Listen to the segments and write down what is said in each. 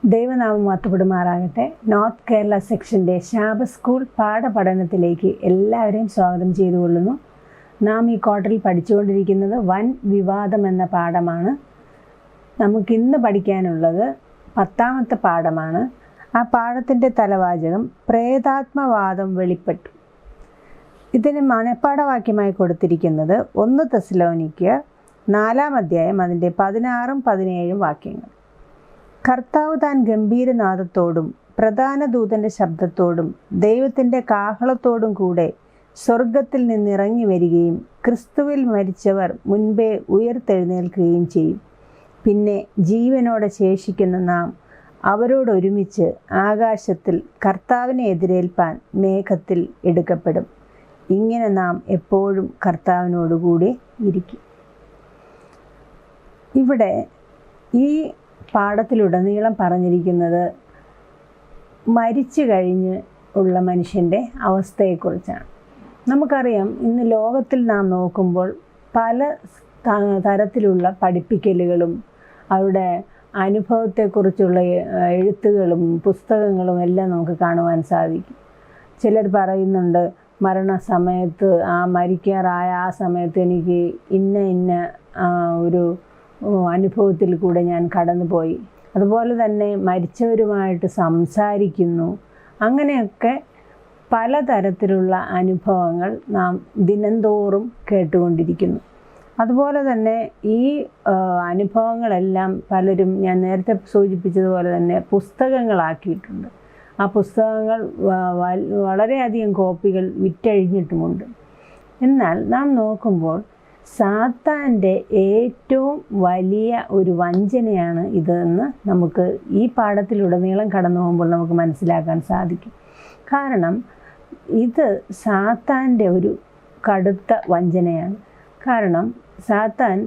ദൈവനാമം മഹത്വപ്പെടുമാറാകട്ടെ. North Kerala സെക്ഷൻ്റെ Shabbat school പാഠപഠനത്തിലേക്ക് എല്ലാവരെയും സ്വാഗതം ചെയ്തുകൊള്ളുന്നു. നാം ഈ ക്വാർട്ടറിൽ പഠിച്ചുകൊണ്ടിരിക്കുന്നത് വൻ വിവാദം എന്ന പാഠമാണ്. നമുക്കിന്ന് പഠിക്കാനുള്ളത് 10ാമത്തെ പാഠമാണ്. ആ പാഠത്തിൻ്റെ തലവാചകം പ്രേതാത്മവാദം വെളിപ്പെട്ടു. ഇതിന് മനഃപ്പാഠവാക്യമായി കൊടുത്തിരിക്കുന്നത് 1 തെസ്സലോനിക്കർ 4-ാം അധ്യായം അതിൻ്റെ 16-ഉം 17-ഉം വാക്യങ്ങൾ. കർത്താവ് താൻ ഗംഭീരനാദത്തോടും പ്രധാന ദൂതൻ്റെ ശബ്ദത്തോടും ദൈവത്തിൻ്റെ കാഹളത്തോടും കൂടെ സ്വർഗത്തിൽ നിന്നിറങ്ങി വരികയും ക്രിസ്തുവിൽ മരിച്ചവർ മുൻപേ ഉയർത്തെഴുന്നേൽക്കുകയും ചെയ്യും. പിന്നെ ജീവനോടെ ശേഷിക്കുന്ന നാം അവരോടൊരുമിച്ച് ആകാശത്തിൽ കർത്താവിനെ എതിരേൽപ്പാൻ മേഘത്തിൽ എടുക്കപ്പെടും. ഇങ്ങനെ നാം എപ്പോഴും കർത്താവിനോടുകൂടി ഇരിക്കും. ഇവിടെ ഈ പാഠത്തിലുടനീളം പറഞ്ഞിരിക്കുന്നത് മരിച്ചു കഴിഞ്ഞ് ഉള്ള മനുഷ്യൻ്റെ അവസ്ഥയെക്കുറിച്ചാണ്. നമുക്കറിയാം, ഇന്ന് ലോകത്തിൽ നാം നോക്കുമ്പോൾ പല തരത്തിലുള്ള പഠിപ്പിക്കലുകളും അവരുടെ അനുഭവത്തെക്കുറിച്ചുള്ള എഴുത്തുകളും പുസ്തകങ്ങളും എല്ലാം നമുക്ക് കാണുവാൻ സാധിക്കും. ചിലർ പറയുന്നുണ്ട്, മരണസമയത്ത് മരിക്കാറായ ആ സമയത്ത് എനിക്ക് ഇന്ന ഒരു അനുഭവത്തിൽ കൂടെ ഞാൻ കടന്നുപോയി. അതുപോലെ തന്നെ മരിച്ചവരുമായിട്ട് സംസാരിക്കുന്നു. അങ്ങനെയൊക്കെ പലതരത്തിലുള്ള അനുഭവങ്ങൾ നാം ദിനംതോറും കേട്ടുകൊണ്ടിരിക്കുന്നു. അതുപോലെ തന്നെ ഈ അനുഭവങ്ങളെല്ലാം പലരും, ഞാൻ നേരത്തെ സൂചിപ്പിച്ചതുപോലെ തന്നെ, പുസ്തകങ്ങളാക്കിയിട്ടുണ്ട്. ആ പുസ്തകങ്ങൾ വളരെയധികം കോപ്പികൾ വിറ്റഴിഞ്ഞിട്ടുമുണ്ട്. എന്നാൽ നാം നോക്കുമ്പോൾ സാത്താൻ്റെ ഏറ്റവും വലിയ ഒരു വഞ്ചനയാണ് ഇതെന്ന് നമുക്ക് ഈ പാഠത്തിലുടനീളം കടന്നു പോകുമ്പോൾ നമുക്ക് മനസ്സിലാക്കാൻ സാധിക്കും. കാരണം ഇത് സാത്താൻ്റെ ഒരു കടുത്ത വഞ്ചനയാണ്. കാരണം സാത്താൻ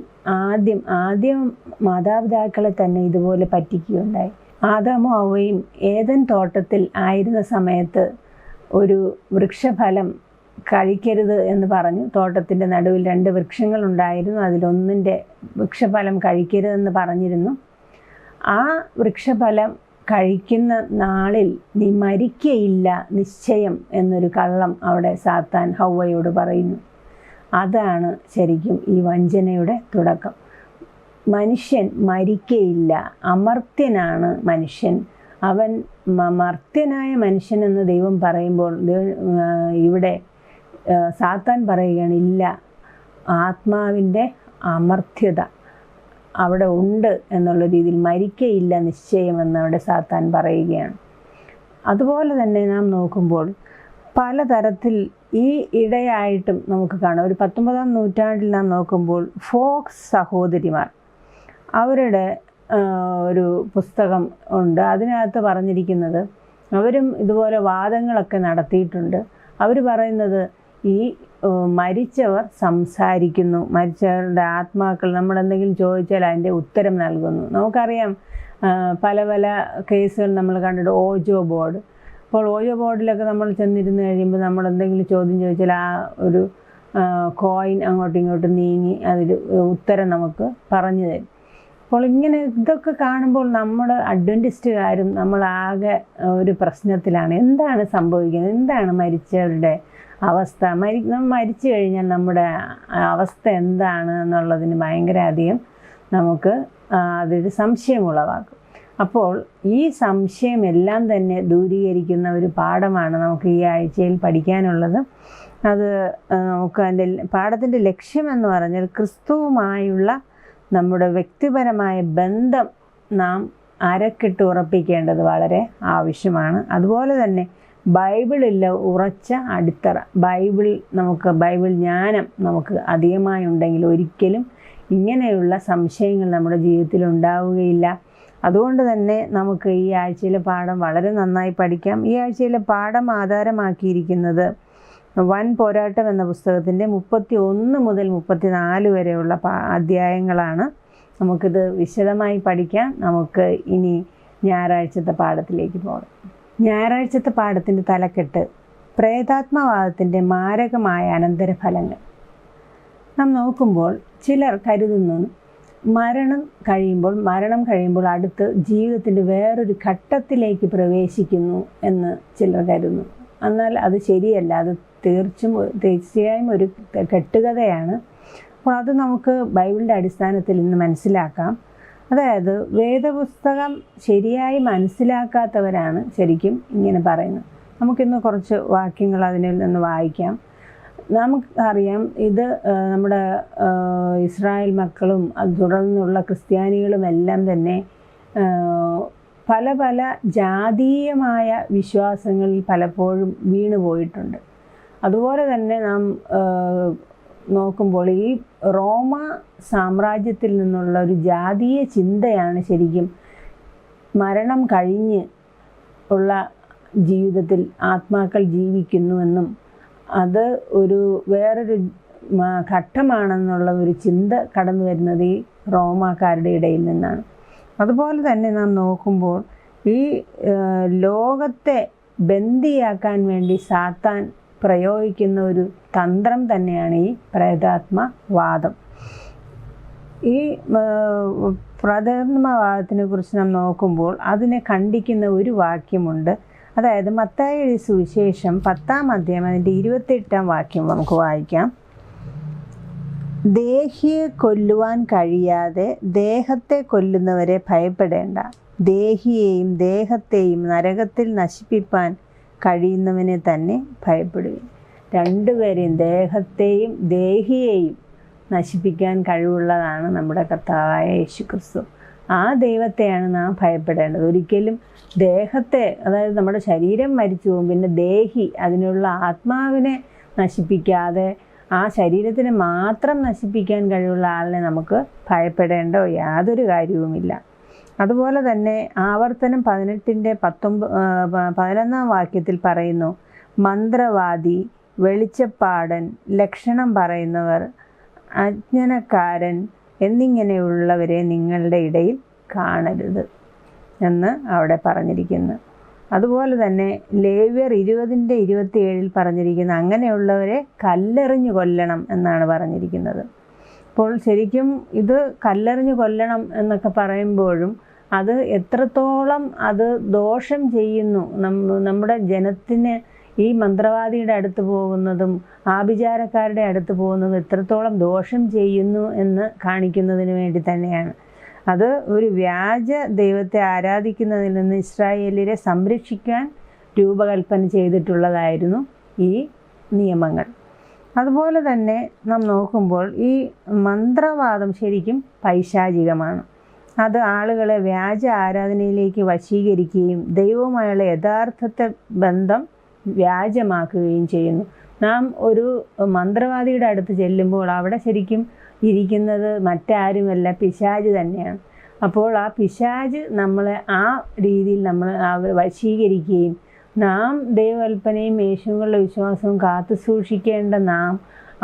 ആദ്യം മാതാപിതാക്കളെ തന്നെ ഇതുപോലെ പറ്റിക്കുകയുണ്ടായി. ആദാമും ഹവ്വയും ഏദൻ തോട്ടത്തിൽ ആയിരുന്ന സമയത്ത് ഒരു വൃക്ഷഫലം കഴിക്കരുത് എന്ന് പറഞ്ഞു. തോട്ടത്തിൻ്റെ നടുവിൽ 2 വൃക്ഷങ്ങളുണ്ടായിരുന്നു. അതിലൊന്നിൻ്റെ വൃക്ഷഫലം കഴിക്കരുതെന്ന് പറഞ്ഞിരുന്നു. ആ വൃക്ഷഫലം കഴിക്കുന്ന നാളിൽ നീ മരിക്കയില്ല നിശ്ചയം എന്നൊരു കള്ളം അവിടെ സാത്താൻ ഹവ്വയോട് പറയുന്നു. അതാണ് ശരിക്കും ഈ വഞ്ചനയുടെ തുടക്കം. മനുഷ്യൻ മരിക്കയില്ല, അമർത്യനാണ് മനുഷ്യൻ. അവൻ മർത്യനായ മനുഷ്യനെന്ന് ദൈവം പറയുമ്പോൾ ഇവിടെ സാത്താൻ പറയുകയാണ്, ഇല്ല, ആത്മാവിൻ്റെ അമർത്യത അവിടെ ഉണ്ട് എന്നുള്ള രീതിയിൽ മരിക്കയില്ല നിശ്ചയമെന്ന് അവിടെ സാത്താൻ പറയുകയാണ്. അതുപോലെ തന്നെ നാം നോക്കുമ്പോൾ പലതരത്തിൽ ഈ ഇടയായിട്ടും നമുക്ക് കാണാം. ഒരു 19-ാം നൂറ്റാണ്ടിൽ നാം നോക്കുമ്പോൾ ഫോക്സ് സഹോദരിമാർ, അവരുടെ ഒരു പുസ്തകം ഉണ്ട്. അതിനകത്ത് പറഞ്ഞിരിക്കുന്നത്, അവരും ഇതുപോലെ വാദങ്ങളൊക്കെ നടത്തിയിട്ടുണ്ട്. അവർ പറയുന്നത്, ഈ മരിച്ചവർ സംസാരിക്കുന്നു, മരിച്ചവരുടെ ആത്മാക്കൾ നമ്മളെന്തെങ്കിലും ചോദിച്ചാൽ അതിൻ്റെ ഉത്തരം നൽകുന്നു. നമുക്കറിയാം, പല കേസുകൾ നമ്മൾ കണ്ടിട്ട് ഓജോ ബോർഡ്. അപ്പോൾ ഓജോ ബോർഡിലൊക്കെ നമ്മൾ ചെന്നിരുന്ന് കഴിയുമ്പോൾ നമ്മളെന്തെങ്കിലും ചോദ്യം ചോദിച്ചാൽ ആ ഒരു കോയിൻ അങ്ങോട്ടും ഇങ്ങോട്ടും നീങ്ങി അതിൽ ഉത്തരം നമുക്ക് പറഞ്ഞു തരും. അപ്പോൾ ഇതൊക്കെ കാണുമ്പോൾ നമ്മുടെ അഡ്വൻറ്റിസ്റ്റുകാരും നമ്മളാകെ ഒരു പ്രശ്നത്തിലാണ്. എന്താണ് സംഭവിക്കുന്നത്? എന്താണ് മരിച്ചവരുടെ അവസ്ഥ? മരിച്ചു കഴിഞ്ഞാൽ നമ്മുടെ അവസ്ഥ എന്താണ് എന്നുള്ളതിന് ഭയങ്കര അധികം നമുക്ക് അതൊരു സംശയമുളവാക്കും. അപ്പോൾ ഈ സംശയമെല്ലാം തന്നെ ദൂരീകരിക്കുന്ന ഒരു പാഠമാണ് നമുക്ക് ഈ ആഴ്ചയിൽ പഠിക്കാനുള്ളത്. അത് നമുക്ക് അതിൻ്റെ പാഠത്തിൻ്റെ ലക്ഷ്യമെന്ന് പറഞ്ഞാൽ ക്രിസ്തുവുമായുള്ള നമ്മുടെ വ്യക്തിപരമായ ബന്ധം നാം അരക്കിട്ട് ഉറപ്പിക്കേണ്ടത് വളരെ ആവശ്യമാണ്. അതുപോലെ തന്നെ ബൈബിളില്ല ഉറച്ച അടിത്തറ, ബൈബിൾ ജ്ഞാനം നമുക്ക് അധികമായി ഉണ്ടെങ്കിൽ ഒരിക്കലും ഇങ്ങനെയുള്ള സംശയങ്ങൾ നമ്മുടെ ജീവിതത്തിൽ ഉണ്ടാവുകയില്ല. അതുകൊണ്ട് തന്നെ നമുക്ക് ഈ ആഴ്ചയിലെ പാഠം വളരെ നന്നായി പഠിക്കാം. ഈ ആഴ്ചയിലെ പാഠം ആധാരമാക്കിയിരിക്കുന്നത് വൻ പോരാട്ടം എന്ന പുസ്തകത്തിൻ്റെ 31 മുതൽ 34 വരെയുള്ള അധ്യായങ്ങളാണ്. നമുക്കിത് വിശദമായി പഠിക്കാം. നമുക്ക് ഇനി ഞായറാഴ്ചത്തെ പാഠത്തിലേക്ക് പോകാം. ഞായറാഴ്ചത്തെ പാഠത്തിൻ്റെ തലക്കെട്ട് പ്രേതാത്മവാദത്തിൻ്റെ മാരകമായ അനന്തരഫലങ്ങൾ. നാം നോക്കുമ്പോൾ ചിലർ കരുതുന്നു, മരണം കഴിയുമ്പോൾ അടുത്ത് ജീവിതത്തിൻ്റെ വേറൊരു ഘട്ടത്തിലേക്ക് പ്രവേശിക്കുന്നു എന്ന് ചിലർ കരുതുന്നു. എന്നാൽ അത് ശരിയല്ല. അത് തീർച്ചയായും ഒരു കെട്ടുകഥയാണ്. അപ്പോൾ അത് നമുക്ക് ബൈബിളിൻ്റെ അടിസ്ഥാനത്തിൽ ഇന്ന് മനസ്സിലാക്കാം. അതായത് വേദപുസ്തകം ശരിയായി മനസ്സിലാക്കാത്തവരാണ് ശരിക്കും ഇങ്ങനെ പറയുന്നത്. നമുക്കിന്ന് കുറച്ച് വാക്യങ്ങൾ അതിൽ നിന്ന് വായിക്കാം. നമുക്കറിയാം, ഇത് നമ്മുടെ ഇസ്രായേൽ മക്കളും അത് തുടർന്നുള്ള ക്രിസ്ത്യാനികളും എല്ലാം തന്നെ പല പല ജാതീയമായ വിശ്വാസങ്ങളിൽ പലപ്പോഴും വീണുപോയിട്ടുണ്ട്. അതുപോലെ തന്നെ നാം നോക്കുമ്പോൾ ഈ റോമ സാമ്രാജ്യത്തിൽ നിന്നുള്ള ഒരു ജാതീയ ചിന്തയാണ് ശരിക്കും മരണം കഴിഞ്ഞ് ഉള്ള ജീവിതത്തിൽ ആത്മാക്കൾ ജീവിക്കുന്നുവെന്നും അത് ഒരു വേറൊരു ഘട്ടമാണെന്നുള്ള ഒരു ചിന്ത കടന്നു വരുന്നത് ഈ റോമാക്കാരുടെ ഇടയിൽ നിന്നാണ്. അതുപോലെ തന്നെ നാം നോക്കുമ്പോൾ ഈ ലോകത്തെ ബന്ദിയാക്കാൻ വേണ്ടി സാത്താൻ പ്രയോഗിക്കുന്ന ഒരു തന്ത്രം തന്നെയാണ് ഈ പ്രേതാത്മവാദം. ഈ പ്രേതാത്മവാദത്തിനെ കുറിച്ച് നാം നോക്കുമ്പോൾ അതിനെ ಖಂಡಿക്കുന്ന ഒരു വാക്യമുണ്ട്. അതായത് മത്തായി എഴുതിയ സുവിശേഷം 10-ാം അധ്യായം അതിൻ്റെ 28-ാം വാക്യം നമുക്ക് വായിക്കാം. ദേഹിയെ കൊല്ലുവാൻ കഴിയാതെ ദേഹത്തെ കൊല്ലുന്നവരെ ഭയപ്പെടേണ്ട, ദേഹിയെയും ദേഹത്തെയും നരകത്തിൽ നശിപ്പിപ്പാൻ കഴിയുന്നവനെ തന്നെ ഭയപ്പെടുകയും. രണ്ടുപേരെയും, ദേഹത്തെയും ദേഹിയെയും നശിപ്പിക്കാൻ കഴിവുള്ളതാണ് നമ്മുടെ കർത്താവായ യേശുക്രിസ്തു. ആ ദൈവത്തെയാണ് നാം ഭയപ്പെടേണ്ടത്. ഒരിക്കലും ദേഹത്തെ, അതായത് നമ്മുടെ ശരീരം മരിച്ചു പോകും, പിന്നെ ദേഹി, അതിനുള്ള ആത്മാവിനെ നശിപ്പിക്കാതെ ആ ശരീരത്തിനെ മാത്രം നശിപ്പിക്കാൻ കഴിവുള്ള ആളിനെ നമുക്ക് ഭയപ്പെടേണ്ട യാതൊരു കാര്യവുമില്ല. അതുപോലെ തന്നെ ആവർത്തനം 18-ന്റെ 11-ാം വാക്യത്തിൽ പറയുന്നു, മന്ത്രവാദി, വെളിച്ചപ്പാടൻ, ലക്ഷണം പറയുന്നവർ, അജ്ഞനക്കാരൻ എന്നിങ്ങനെയുള്ളവരെ നിങ്ങളുടെ ഇടയിൽ കാണരുത് എന്ന് അവിടെ പറഞ്ഞിരിക്കുന്നു. അതുപോലെ തന്നെ ലേവ്യർ 20-ന്റെ 27 പറഞ്ഞിരിക്കുന്ന അങ്ങനെയുള്ളവരെ കല്ലെറിഞ്ഞു കൊല്ലണം എന്നാണ് പറഞ്ഞിരിക്കുന്നത്. അപ്പോൾ ശരിക്കും ഇത് കല്ലെറിഞ്ഞു കൊല്ലണം എന്നൊക്കെ പറയുമ്പോഴും അത് എത്രത്തോളം അത് ദോഷം ചെയ്യുന്നു, നമ്മുടെ ജനത്തിന് ഈ മന്ത്രവാദിയുടെ അടുത്ത് പോകുന്നതും ആഭിചാരക്കാരുടെ അടുത്ത് പോകുന്നതും എത്രത്തോളം ദോഷം ചെയ്യുന്നു എന്ന് കാണിക്കുന്നതിന് വേണ്ടി തന്നെയാണ്. അത് ഒരു വ്യാജ ദൈവത്തെ ആരാധിക്കുന്നതിൽ നിന്ന് ഇസ്രായേലിനെ സംരക്ഷിക്കാൻ രൂപകൽപ്പന ചെയ്തിട്ടുള്ളതായിരുന്നു ഈ നിയമങ്ങൾ. അതുപോലെ തന്നെ നാം നോക്കുമ്പോൾ ഈ മന്ത്രവാദം ശരിക്കും പൈശാചികമാണ്. അത് ആളുകളെ വ്യാജ ആരാധനയിലേക്ക് വശീകരിക്കുകയും ദൈവവുമായുള്ള യഥാർത്ഥത്തെ ബന്ധം വ്യാജമാക്കുകയും ചെയ്യുന്നു. നാം ഒരു മന്ത്രവാദിയുടെ അടുത്ത് ചെല്ലുമ്പോൾ അവിടെ ശരിക്കും ഇരിക്കുന്നത് മറ്റാരുമല്ല, പിശാച് തന്നെയാണ്. അപ്പോൾ ആ പിശാച് നമ്മളെ ആ രീതിയിൽ വശീകരിക്കുകയും നാം ദൈവകൽപ്പനയും യേശുവിനുള്ള വിശ്വാസവും കാത്തു സൂക്ഷിക്കേണ്ട നാം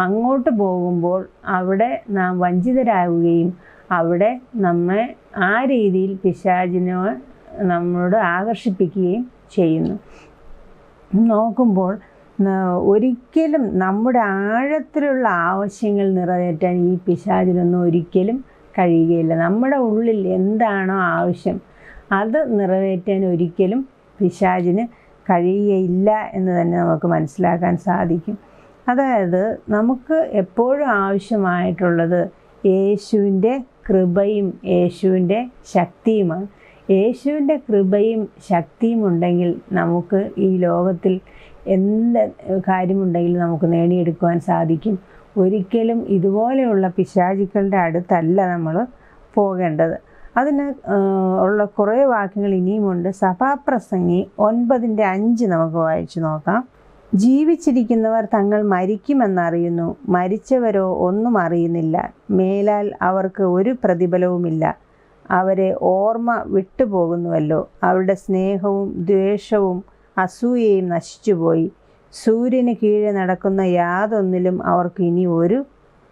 അങ്ങോട്ട് പോകുമ്പോൾ അവിടെ നാം വഞ്ചിതരാകുകയും അവിടെ നമ്മെ ആ രീതിയിൽ പിശാചിനെ നമ്മളോട് ആകർഷിപ്പിക്കുകയും ചെയ്യുന്നു. നോക്കുമ്പോൾ ഒരിക്കലും നമ്മുടെ ആഴത്തിലുള്ള ആവശ്യങ്ങൾ നിറവേറ്റാൻ ഈ പിശാചിനൊന്നും ഒരിക്കലും കഴിയുകയില്ല. നമ്മുടെ ഉള്ളിൽ എന്താണോ ആവശ്യം അത് നിറവേറ്റാൻ ഒരിക്കലും പിശാചിന് കഴിയുകയില്ല എന്ന് തന്നെ നമുക്ക് മനസ്സിലാക്കാൻ സാധിക്കും. അതായത് നമുക്ക് എപ്പോഴും ആവശ്യമായിട്ടുള്ളത് യേശുവിൻ്റെ കൃപയും യേശുവിൻ്റെ ശക്തിയുമാണ്. യേശുവിൻ്റെ കൃപയും ശക്തിയും ഉണ്ടെങ്കിൽ നമുക്ക് ഈ ലോകത്തിൽ എന്ത് കാര്യമുണ്ടെങ്കിലും നമുക്ക് നേടിയെടുക്കുവാൻ സാധിക്കും. ഒരിക്കലും ഇതുപോലെയുള്ള പിശാചുക്കളുടെ അടുത്തല്ല നമ്മൾ പോകേണ്ടത്. അതിന് ഉള്ള കുറേ വാക്യങ്ങൾ ഇനിയുമുണ്ട്. സഭാപ്രസംഗി 9:5 നമുക്ക് വായിച്ചു നോക്കാം. ജീവിച്ചിരിക്കുന്നവർ തങ്ങൾ മരിക്കുമെന്നറിയുന്നു, മരിച്ചവരോ ഒന്നും അറിയുന്നില്ല. മേലാൽ അവർക്ക് ഒരു പ്രതിഫലവുമില്ല. അവരെ ഓർമ്മ വിട്ടുപോകുന്നുവല്ലോ. അവരുടെ സ്നേഹവും ദ്വേഷവും അസൂയയും നശിച്ചുപോയി. സൂര്യന് കീഴെ നടക്കുന്ന യാതൊന്നിലും അവർക്ക് ഇനി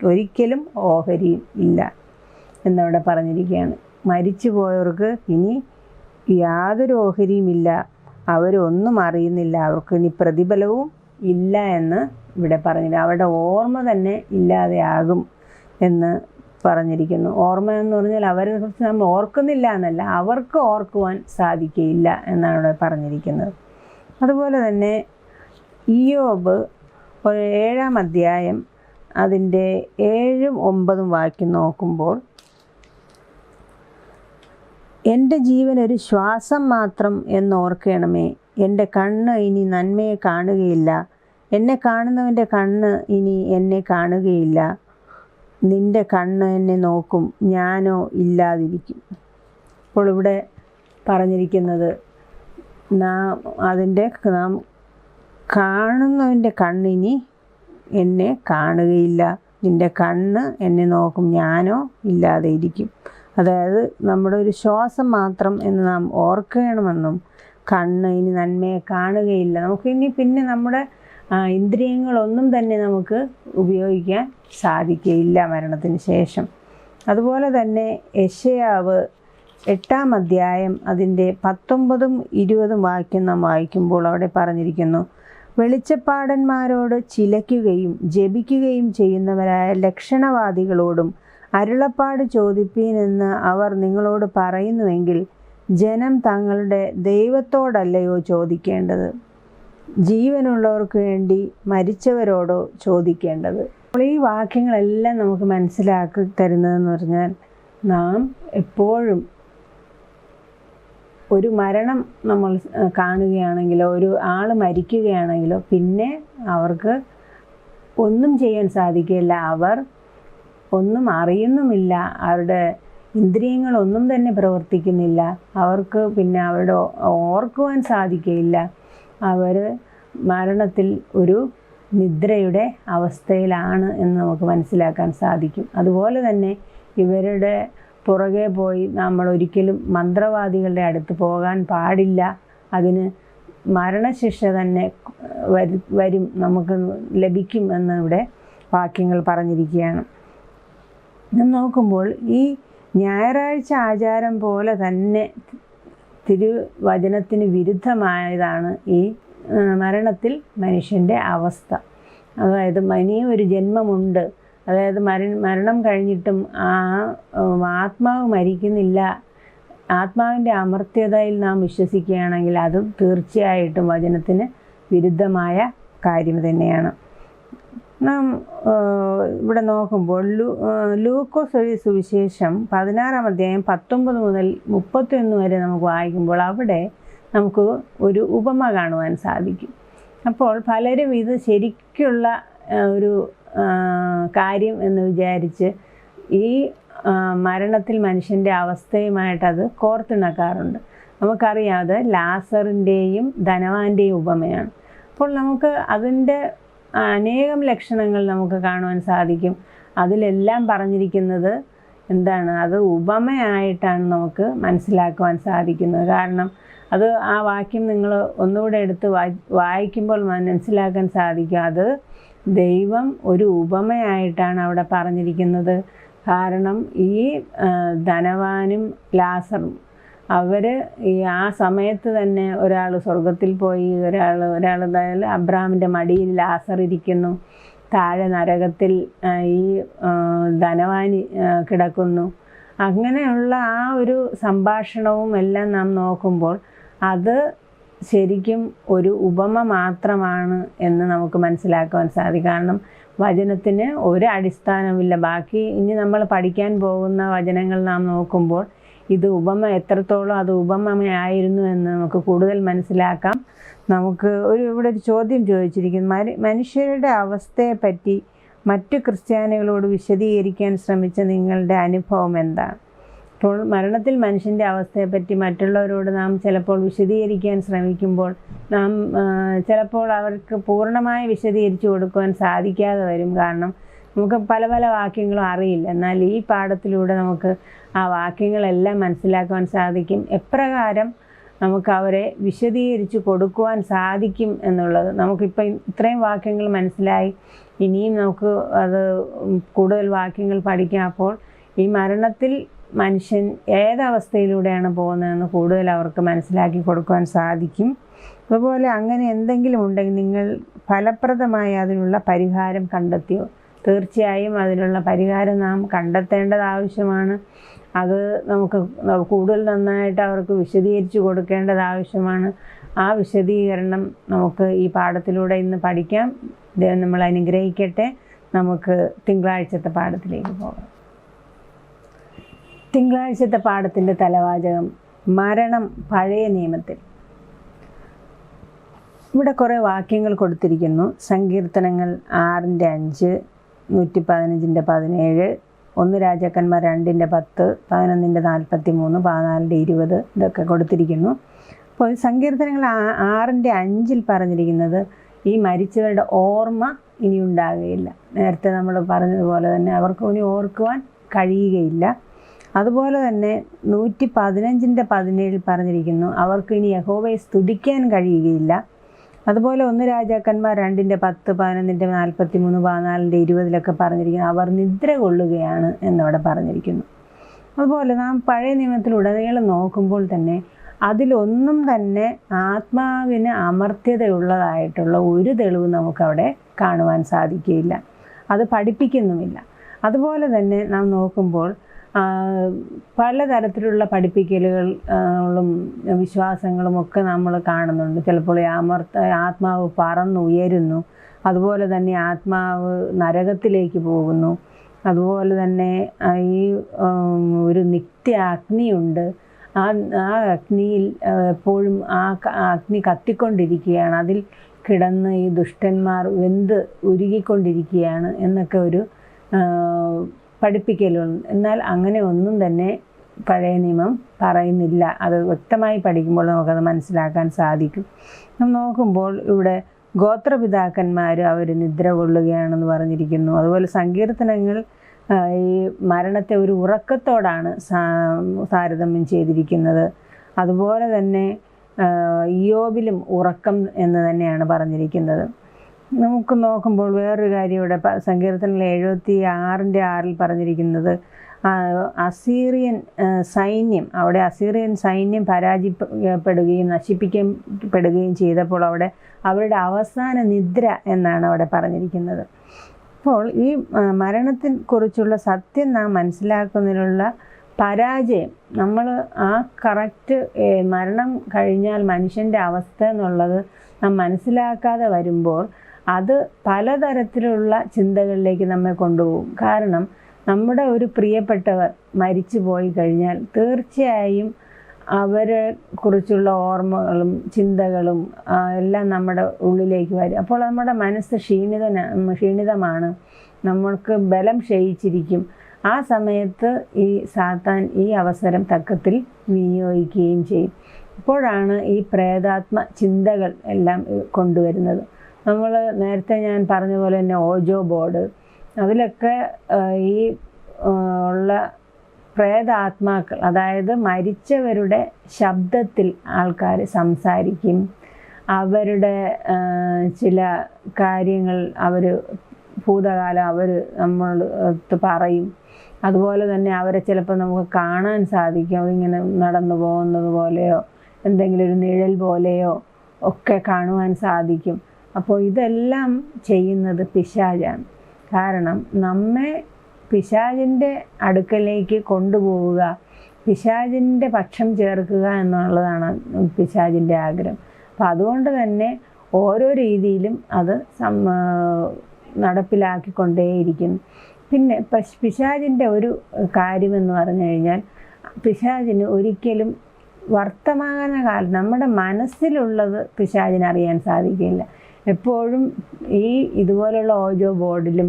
ഒരിക്കലും ഓഹരിയും ഇല്ല എന്നവിടെ പറഞ്ഞിരിക്കുകയാണ്. മരിച്ചു പോയവർക്ക് ഇനി യാതൊരു ഓഹരിയുമില്ല, അവരൊന്നും അറിയുന്നില്ല, അവർക്ക് ഇനി പ്രതിഫലവും ഇല്ല എന്ന് ഇവിടെ പറഞ്ഞില്ല. അവരുടെ ഓർമ്മ തന്നെ ഇല്ലാതെയാകും എന്ന് പറഞ്ഞിരിക്കുന്നു. ഓർമ്മ എന്ന് പറഞ്ഞാൽ അവരെ കുറിച്ച് നമ്മൾ ഓർക്കുന്നില്ല എന്നല്ല, അവർക്ക് ഓർക്കുവാൻ സാധിക്കുകയില്ല എന്നാണ് ഇവിടെ പറഞ്ഞിരിക്കുന്നത്. അതുപോലെ തന്നെ ഇയ്യോബ് 7-ാം അധ്യായം അതിൻ്റെ 7-ഉം 9-ഉം വാക്യം നോക്കുമ്പോൾ, എൻ്റെ ജീവൻ ഒരു ശ്വാസം മാത്രം എന്നോർക്കണമേ, എൻ്റെ കണ്ണ് ഇനി നന്മയെ കാണുകയില്ല, എന്നെ കാണുന്നവൻ്റെ കണ്ണ് ഇനി എന്നെ കാണുകയില്ല, നിൻ്റെ കണ്ണ് എന്നെ നോക്കും, ഞാനോ ഇല്ലാതിരിക്കും. അപ്പോൾ ഇവിടെ പറഞ്ഞിരിക്കുന്നത് നാം കാണുന്നവൻ്റെ കണ്ണിനി എന്നെ കാണുകയില്ല, നിൻ്റെ കണ്ണ് എന്നെ നോക്കും, ഞാനോ ഇല്ലാതെ ഇരിക്കും. അതായത് നമ്മുടെ ഒരു ശ്വാസം മാത്രം എന്ന് നാം ഓർക്കണമെന്നും, കണ്ണ് ഇനി നന്മയെ കാണുകയില്ല, നമുക്കിനി പിന്നെ നമ്മുടെ ഇന്ദ്രിയങ്ങളൊന്നും തന്നെ നമുക്ക് ഉപയോഗിക്കാൻ സാധിക്കുകയില്ല മരണത്തിന് ശേഷം. അതുപോലെ തന്നെ യെശയ്യാവ് 8-ാം അധ്യായം അതിൻ്റെ 19-ഉം 20-ഉം വാക്യം നാം വായിക്കുമ്പോൾ അവിടെ പറഞ്ഞിരിക്കുന്നു, വെളിച്ചപ്പാടന്മാരോട് ചിലയ്ക്കുകയും ജപിക്കുകയും ചെയ്യുന്നവരായ ലക്ഷണവാദികളോടും അരുളപ്പാട് ചോദിപ്പീനെന്ന് അവർ നിങ്ങളോട് പറയുന്നുവെങ്കിൽ ജനം തങ്ങളുടെ ദൈവത്തോടല്ലയോ ചോദിക്കേണ്ടത്, ജീവനുള്ളവർക്ക് വേണ്ടി മരിച്ചവരോടോ ചോദിക്കേണ്ടത്. അപ്പോൾ ഈ വാക്യങ്ങളെല്ലാം നമുക്ക് മനസ്സിലാക്കി തരുന്നതെന്ന് പറഞ്ഞാൽ, നാം എപ്പോഴും ഒരു മരണം നമ്മൾ കാണുകയാണെങ്കിലോ, ഒരു ആൾ മരിക്കുകയാണെങ്കിലോ, പിന്നെ അവർക്ക് ഒന്നും ചെയ്യാൻ സാധിക്കില്ല, അവർ ഒന്നും അറിയുന്നുമില്ല, അവരുടെ ഇന്ദ്രിയങ്ങളൊന്നും തന്നെ പ്രവർത്തിക്കുന്നില്ല, അവർക്ക് പിന്നെ അവരുടെ ഓർക്കുവാൻ സാധിക്കുകയില്ല, അവർ മരണത്തിൽ ഒരു നിദ്രയുടെ അവസ്ഥയിലാണ് എന്ന് നമുക്ക് മനസ്സിലാക്കാൻ സാധിക്കും. അതുപോലെ തന്നെ ഇവരുടെ പുറകെ പോയി നമ്മൾ ഒരിക്കലും മന്ത്രവാദികളുടെ അടുത്ത് പോകാൻ പാടില്ല, അതിന് മരണശിക്ഷ തന്നെ വരും, നമുക്ക് ലഭിക്കും എന്ന് ഇവിടെ വാക്യങ്ങൾ പറഞ്ഞിരിക്കുകയാണ്. നാം നോക്കുമ്പോൾ ഈ ഞായറാഴ്ച ആചാരം പോലെ തന്നെ തിരുവചനത്തിന് വിരുദ്ധമായതാണ് ഈ മരണത്തിൽ മനുഷ്യൻ്റെ അവസ്ഥ. അതായത് ഇനിയും ഒരു ജന്മമുണ്ട്, അതായത് മരണം കഴിഞ്ഞിട്ടും ആത്മാവ് മരിക്കുന്നില്ല, ആത്മാവിൻ്റെ അമർത്യതയിൽ നാം വിശ്വസിക്കുകയാണെങ്കിൽ അതും തീർച്ചയായിട്ടും വചനത്തിന് വിരുദ്ധമായ കാര്യം തന്നെയാണ്. നാം ഇവിടെ നോക്കുമ്പോൾ ലൂക്കോസ് സുവിശേഷം 16-ാം അധ്യായം 19 മുതൽ 31 വരെ നമുക്ക് വായിക്കുമ്പോൾ അവിടെ നമുക്ക് ഒരു ഉപമ കാണുവാൻ സാധിക്കും. അപ്പോൾ പലരും ഇത് ശരിക്കുള്ള ഒരു കാര്യം എന്ന് വിചാരിച്ച് ഈ മരണത്തിൽ മനുഷ്യൻ്റെ അവസ്ഥയുമായിട്ടത് കോർത്തിണക്കാറുണ്ട്. നമുക്കറിയാതെ ലാസറിൻ്റെയും ധനവാന്റെയും ഉപമയാണ്. അപ്പോൾ നമുക്ക് അതിൻ്റെ അനേകം ലക്ഷണങ്ങൾ നമുക്ക് കാണുവാൻ സാധിക്കും. അതിലെല്ലാം പറഞ്ഞിരിക്കുന്നത് എന്താണ്? അത് ഉപമയായിട്ടാണ് നമുക്ക് മനസ്സിലാക്കുവാൻ സാധിക്കുന്നത്. കാരണം അത് ആ വാക്യം നിങ്ങൾ ഒന്നുകൂടെ എടുത്ത് വായിക്കുമ്പോൾ മനസ്സിലാക്കാൻ സാധിക്കും, അത് ദൈവം ഒരു ഉപമയായിട്ടാണ് അവിടെ പറഞ്ഞിരിക്കുന്നത്. കാരണം ഈ ധനവാനും ലാസറും അവർ ആ സമയത്ത് തന്നെ ഒരാൾ സ്വർഗത്തിൽ പോയി, ഒരാൾ അതായത് അബ്രാമിൻ്റെ മടിയിൽ ലാസർ ഇരിക്കുന്നു, താഴെ നരകത്തിൽ ഈ ധനവാന് കിടക്കുന്നു. അങ്ങനെയുള്ള ആ ഒരു സംഭാഷണവും എല്ലാം നാം നോക്കുമ്പോൾ അത് ശരിക്കും ഒരു ഉപമ മാത്രമാണ് എന്ന് നമുക്ക് മനസ്സിലാക്കുവാൻ സാധിക്കും. കാരണം വചനത്തിന് ഒരു അടിസ്ഥാനമില്ല. ബാക്കി ഇനി നമ്മൾ പഠിക്കാൻ പോകുന്ന വചനങ്ങൾ നാം നോക്കുമ്പോൾ ഇത് ഉപമ എത്രത്തോളം അത് ഉപമയായിരുന്നു എന്ന് നമുക്ക് കൂടുതൽ മനസ്സിലാക്കാം. നമുക്ക് ഇവിടെ ഒരു ചോദ്യം ചോദിച്ചിരിക്കുന്നു, മനുഷ്യരുടെ അവസ്ഥയെപ്പറ്റി മറ്റു ക്രിസ്ത്യാനികളോട് വിശദീകരിക്കാൻ ശ്രമിച്ച നിങ്ങളുടെ അനുഭവം എന്താണ്? അപ്പോൾ മരണത്തിൽ മനുഷ്യൻ്റെ അവസ്ഥയെപ്പറ്റി മറ്റുള്ളവരോട് നാം ചിലപ്പോൾ വിശദീകരിക്കാൻ ശ്രമിക്കുമ്പോൾ നാം ചിലപ്പോൾ അവർക്ക് പൂർണ്ണമായി വിശദീകരിച്ചു കൊടുക്കുവാൻ സാധിക്കാതെ വരും. കാരണം നമുക്ക് പല പല വാക്യങ്ങളും അറിയില്ല. എന്നാൽ ഈ പാഠത്തിലൂടെ നമുക്ക് ആ വാക്യങ്ങളെല്ലാം മനസ്സിലാക്കുവാൻ സാധിക്കും, എപ്രകാരം നമുക്ക് അവരെ വിശദീകരിച്ച് കൊടുക്കുവാൻ സാധിക്കും എന്നുള്ളത്. നമുക്കിപ്പോൾ ഇത്രയും വാക്യങ്ങൾ മനസ്സിലായി, ഇനിയും നമുക്ക് അത് കൂടുതൽ വാക്യങ്ങൾ പഠിക്കാം. അപ്പോൾ ഈ മരണത്തിൽ മനുഷ്യൻ ഏതവസ്ഥയിലൂടെയാണ് പോകുന്നതെന്ന് കൂടുതൽ അവർക്ക് മനസ്സിലാക്കി കൊടുക്കുവാൻ സാധിക്കും. അതുപോലെ അങ്ങനെ എന്തെങ്കിലും ഉണ്ടെങ്കിൽ നിങ്ങൾ ഫലപ്രദമായി അതിനുള്ള പരിഹാരം കണ്ടെത്തിയോ? തീർച്ചയായും അതിനുള്ള പരിഹാരം നാം കണ്ടെത്തേണ്ടത് ആവശ്യമാണ്. അത് നമുക്ക് കൂടുതൽ നന്നായിട്ട് അവർക്ക് വിശദീകരിച്ച് കൊടുക്കേണ്ടത് ആവശ്യമാണ്. ആ വിശദീകരണം നമുക്ക് ഈ പാഠത്തിലൂടെ ഇന്ന് പഠിക്കാം. ദൈവം നമ്മൾ അനുഗ്രഹിക്കട്ടെ. നമുക്ക് തിങ്കളാഴ്ചത്തെ പാഠത്തിലേക്ക് പോകാം. തിങ്കളാഴ്ചത്തെ പാഠത്തിൻ്റെ തലവാചകം മരണം പഴയ നിയമത്തിൽ. ഇവിടെ കുറേ വാക്യങ്ങൾ കൊടുത്തിരിക്കുന്നു. സങ്കീർത്തനങ്ങൾ 6:5, 115:17, 1 രാജാക്കന്മാർ 2:10, 11:43, 14:20 ഇതൊക്കെ കൊടുത്തിരിക്കുന്നു. അപ്പോൾ സങ്കീർത്തനങ്ങൾ 6:5 പറഞ്ഞിരിക്കുന്നത് ഈ മരിച്ചവരുടെ ഓർമ്മ ഇനി ഉണ്ടാകുകയില്ല. നേരത്തെ നമ്മൾ പറഞ്ഞതുപോലെ തന്നെ അവർക്ക് ഇനി ഓർക്കുവാൻ കഴിയുകയില്ല. അതുപോലെ തന്നെ 115:17 പറഞ്ഞിരിക്കുന്നു അവർക്ക് ഇനി യഹോവയെ സ്തുതിക്കാൻ കഴിയുകയില്ല. അതുപോലെ 1 രാജാക്കന്മാർ 2:10, 11:43, 14:20 പറഞ്ഞിരിക്കുന്നു അവർ നിദ്ര കൊള്ളുകയാണ് എന്നവിടെ പറഞ്ഞിരിക്കുന്നു. അതുപോലെ നാം പഴയ നിയമത്തിലുടനീളം നോക്കുമ്പോൾ തന്നെ അതിലൊന്നും തന്നെ ആത്മാവിന് അമർത്യതയുള്ളതായിട്ടുള്ള ഒരു തെളിവ് നമുക്കവിടെ കാണുവാൻ സാധിക്കുകയില്ല. അത് പഠിപ്പിക്കുന്നുമില്ല. അതുപോലെ തന്നെ നാം നോക്കുമ്പോൾ പലതരത്തിലുള്ള പഠിപ്പിക്കലുകളും വിശ്വാസങ്ങളും ഒക്കെ നമ്മൾ കാണുന്നുണ്ട്. ചിലപ്പോൾ ആത്മാവ് പറന്നുയരുന്നു, അതുപോലെ തന്നെ ആത്മാവ് നരകത്തിലേക്ക് പോകുന്നു, അതുപോലെ തന്നെ ഈ ഒരു നിത്യ അഗ്നിയുണ്ട്. ആ അഗ്നിയിൽ എപ്പോഴും ആ അഗ്നി കത്തിക്കൊണ്ടിരിക്കുകയാണ്, അതിൽ കിടന്ന് ഈ ദുഷ്ടന്മാർ വെന്ത് ഉരുകിക്കൊണ്ടിരിക്കുകയാണ് എന്നൊക്കെ ഒരു പഠിപ്പിക്കലുണ്ട്. എന്നാൽ അങ്ങനെ ഒന്നും തന്നെ പഴയ നിയമം പറയുന്നില്ല. അത് വ്യക്തമായി പഠിക്കുമ്പോൾ നമുക്കത് മനസ്സിലാക്കാൻ സാധിക്കും. നാം നോക്കുമ്പോൾ ഇവിടെ ഗോത്രപിതാക്കന്മാർ അവർ നിദ്ര കൊള്ളുകയാണെന്ന് പറഞ്ഞിരിക്കുന്നു. അതുപോലെ സങ്കീർത്തനങ്ങൾ ഈ മരണത്തെ ഒരു ഉറക്കത്തോടാണ് താരതമ്യം ചെയ്തിരിക്കുന്നത്. അതുപോലെ തന്നെ ഇയ്യോബിലും ഉറക്കം എന്ന് തന്നെയാണ് പറഞ്ഞിരിക്കുന്നത്. നമുക്ക് നോക്കുമ്പോൾ വേറൊരു കാര്യം ഇവിടെ സങ്കീർത്തനങ്ങൾ 76:6 പറഞ്ഞിരിക്കുന്നത് അസീറിയൻ സൈന്യം, അവിടെ അസീറിയൻ സൈന്യം പരാജയപ്പെടുകയും നശിപ്പിക്കപ്പെടുകയും ചെയ്തപ്പോൾ അവിടെ അവരുടെ അവസാന നിദ്ര എന്നാണ് അവിടെ പറഞ്ഞിരിക്കുന്നത്. അപ്പോൾ ഈ മരണത്തെ കുറിച്ചുള്ള സത്യം നാം മനസ്സിലാക്കുന്നതിനുള്ള പരാജയം, നമ്മൾ ആ കറക്റ്റ് മരണം കഴിഞ്ഞാൽ മനുഷ്യൻ്റെ അവസ്ഥ എന്നുള്ളത് നാം മനസ്സിലാക്കാതെ വരുമ്പോൾ അത് പലതരത്തിലുള്ള ചിന്തകളിലേക്ക് നമ്മെ കൊണ്ടുപോകും. കാരണം നമ്മുടെ ഒരു പ്രിയപ്പെട്ടവർ മരിച്ചു പോയി കഴിഞ്ഞാൽ തീർച്ചയായും അവരെ കുറിച്ചുള്ള ഓർമ്മകളും ചിന്തകളും എല്ലാം നമ്മുടെ ഉള്ളിലേക്ക് വരും. അപ്പോൾ നമ്മുടെ മനസ്സ് ക്ഷീണിതമാണ്, നമ്മൾക്ക് ബലം ക്ഷയിച്ചിരിക്കും. ആ സമയത്ത് ഈ സാത്താൻ ഈ അവസരം തക്കത്തിൽ വിനിയോഗിക്കുകയും ചെയ്യും. അപ്പോഴാണ് ഈ പ്രേതാത്മ ചിന്തകൾ എല്ലാം കൊണ്ടുവരുന്നത്. നമ്മൾ നേരത്തെ ഞാൻ പറഞ്ഞ പോലെ തന്നെ ഓജോ ബോർഡ്, അതിലൊക്കെ ഈ ഉള്ള പ്രേതാത്മാക്കൾ, അതായത് മരിച്ചവരുടെ ശബ്ദത്തിൽ ആൾക്കാർ സംസാരിക്കും. അവരുടെ ചില കാര്യങ്ങൾ അവർ ഭൂതകാലം അവർ നമ്മളടുത്ത് പറയും. അതുപോലെ തന്നെ അവരെ ചിലപ്പോൾ നമുക്ക് കാണാൻ സാധിക്കും. അതിങ്ങനെ നടന്നു പോകുന്നത് പോലെയോ എന്തെങ്കിലും ഒരു നിഴൽ പോലെയോ ഒക്കെ കാണുവാൻ സാധിക്കും. അപ്പോൾ ഇതെല്ലാം ചെയ്യുന്നത് പിശാചാണ്. കാരണം നമ്മെ പിശാചിൻ്റെ അടുക്കലേക്ക് കൊണ്ടുപോവുക, പിശാചിൻ്റെ പക്ഷം ചേർക്കുക എന്നുള്ളതാണ് പിശാചിൻ്റെ ആഗ്രഹം. അപ്പം അതുകൊണ്ട് തന്നെ ഓരോ രീതിയിലും അത് നടപ്പിലാക്കിക്കൊണ്ടേയിരിക്കുന്നു. പിന്നെ പിശാചിൻ്റെ ഒരു കാര്യമെന്ന് പറഞ്ഞു കഴിഞ്ഞാൽ പിശാചിന് ഒരിക്കലും വർത്തമാനകാലം നമ്മുടെ മനസ്സിലുള്ളത് പിശാചിന് അറിയാൻ സാധിക്കില്ല. എപ്പോഴും ഇതുപോലെയുള്ള ഓജോ ബോർഡിലും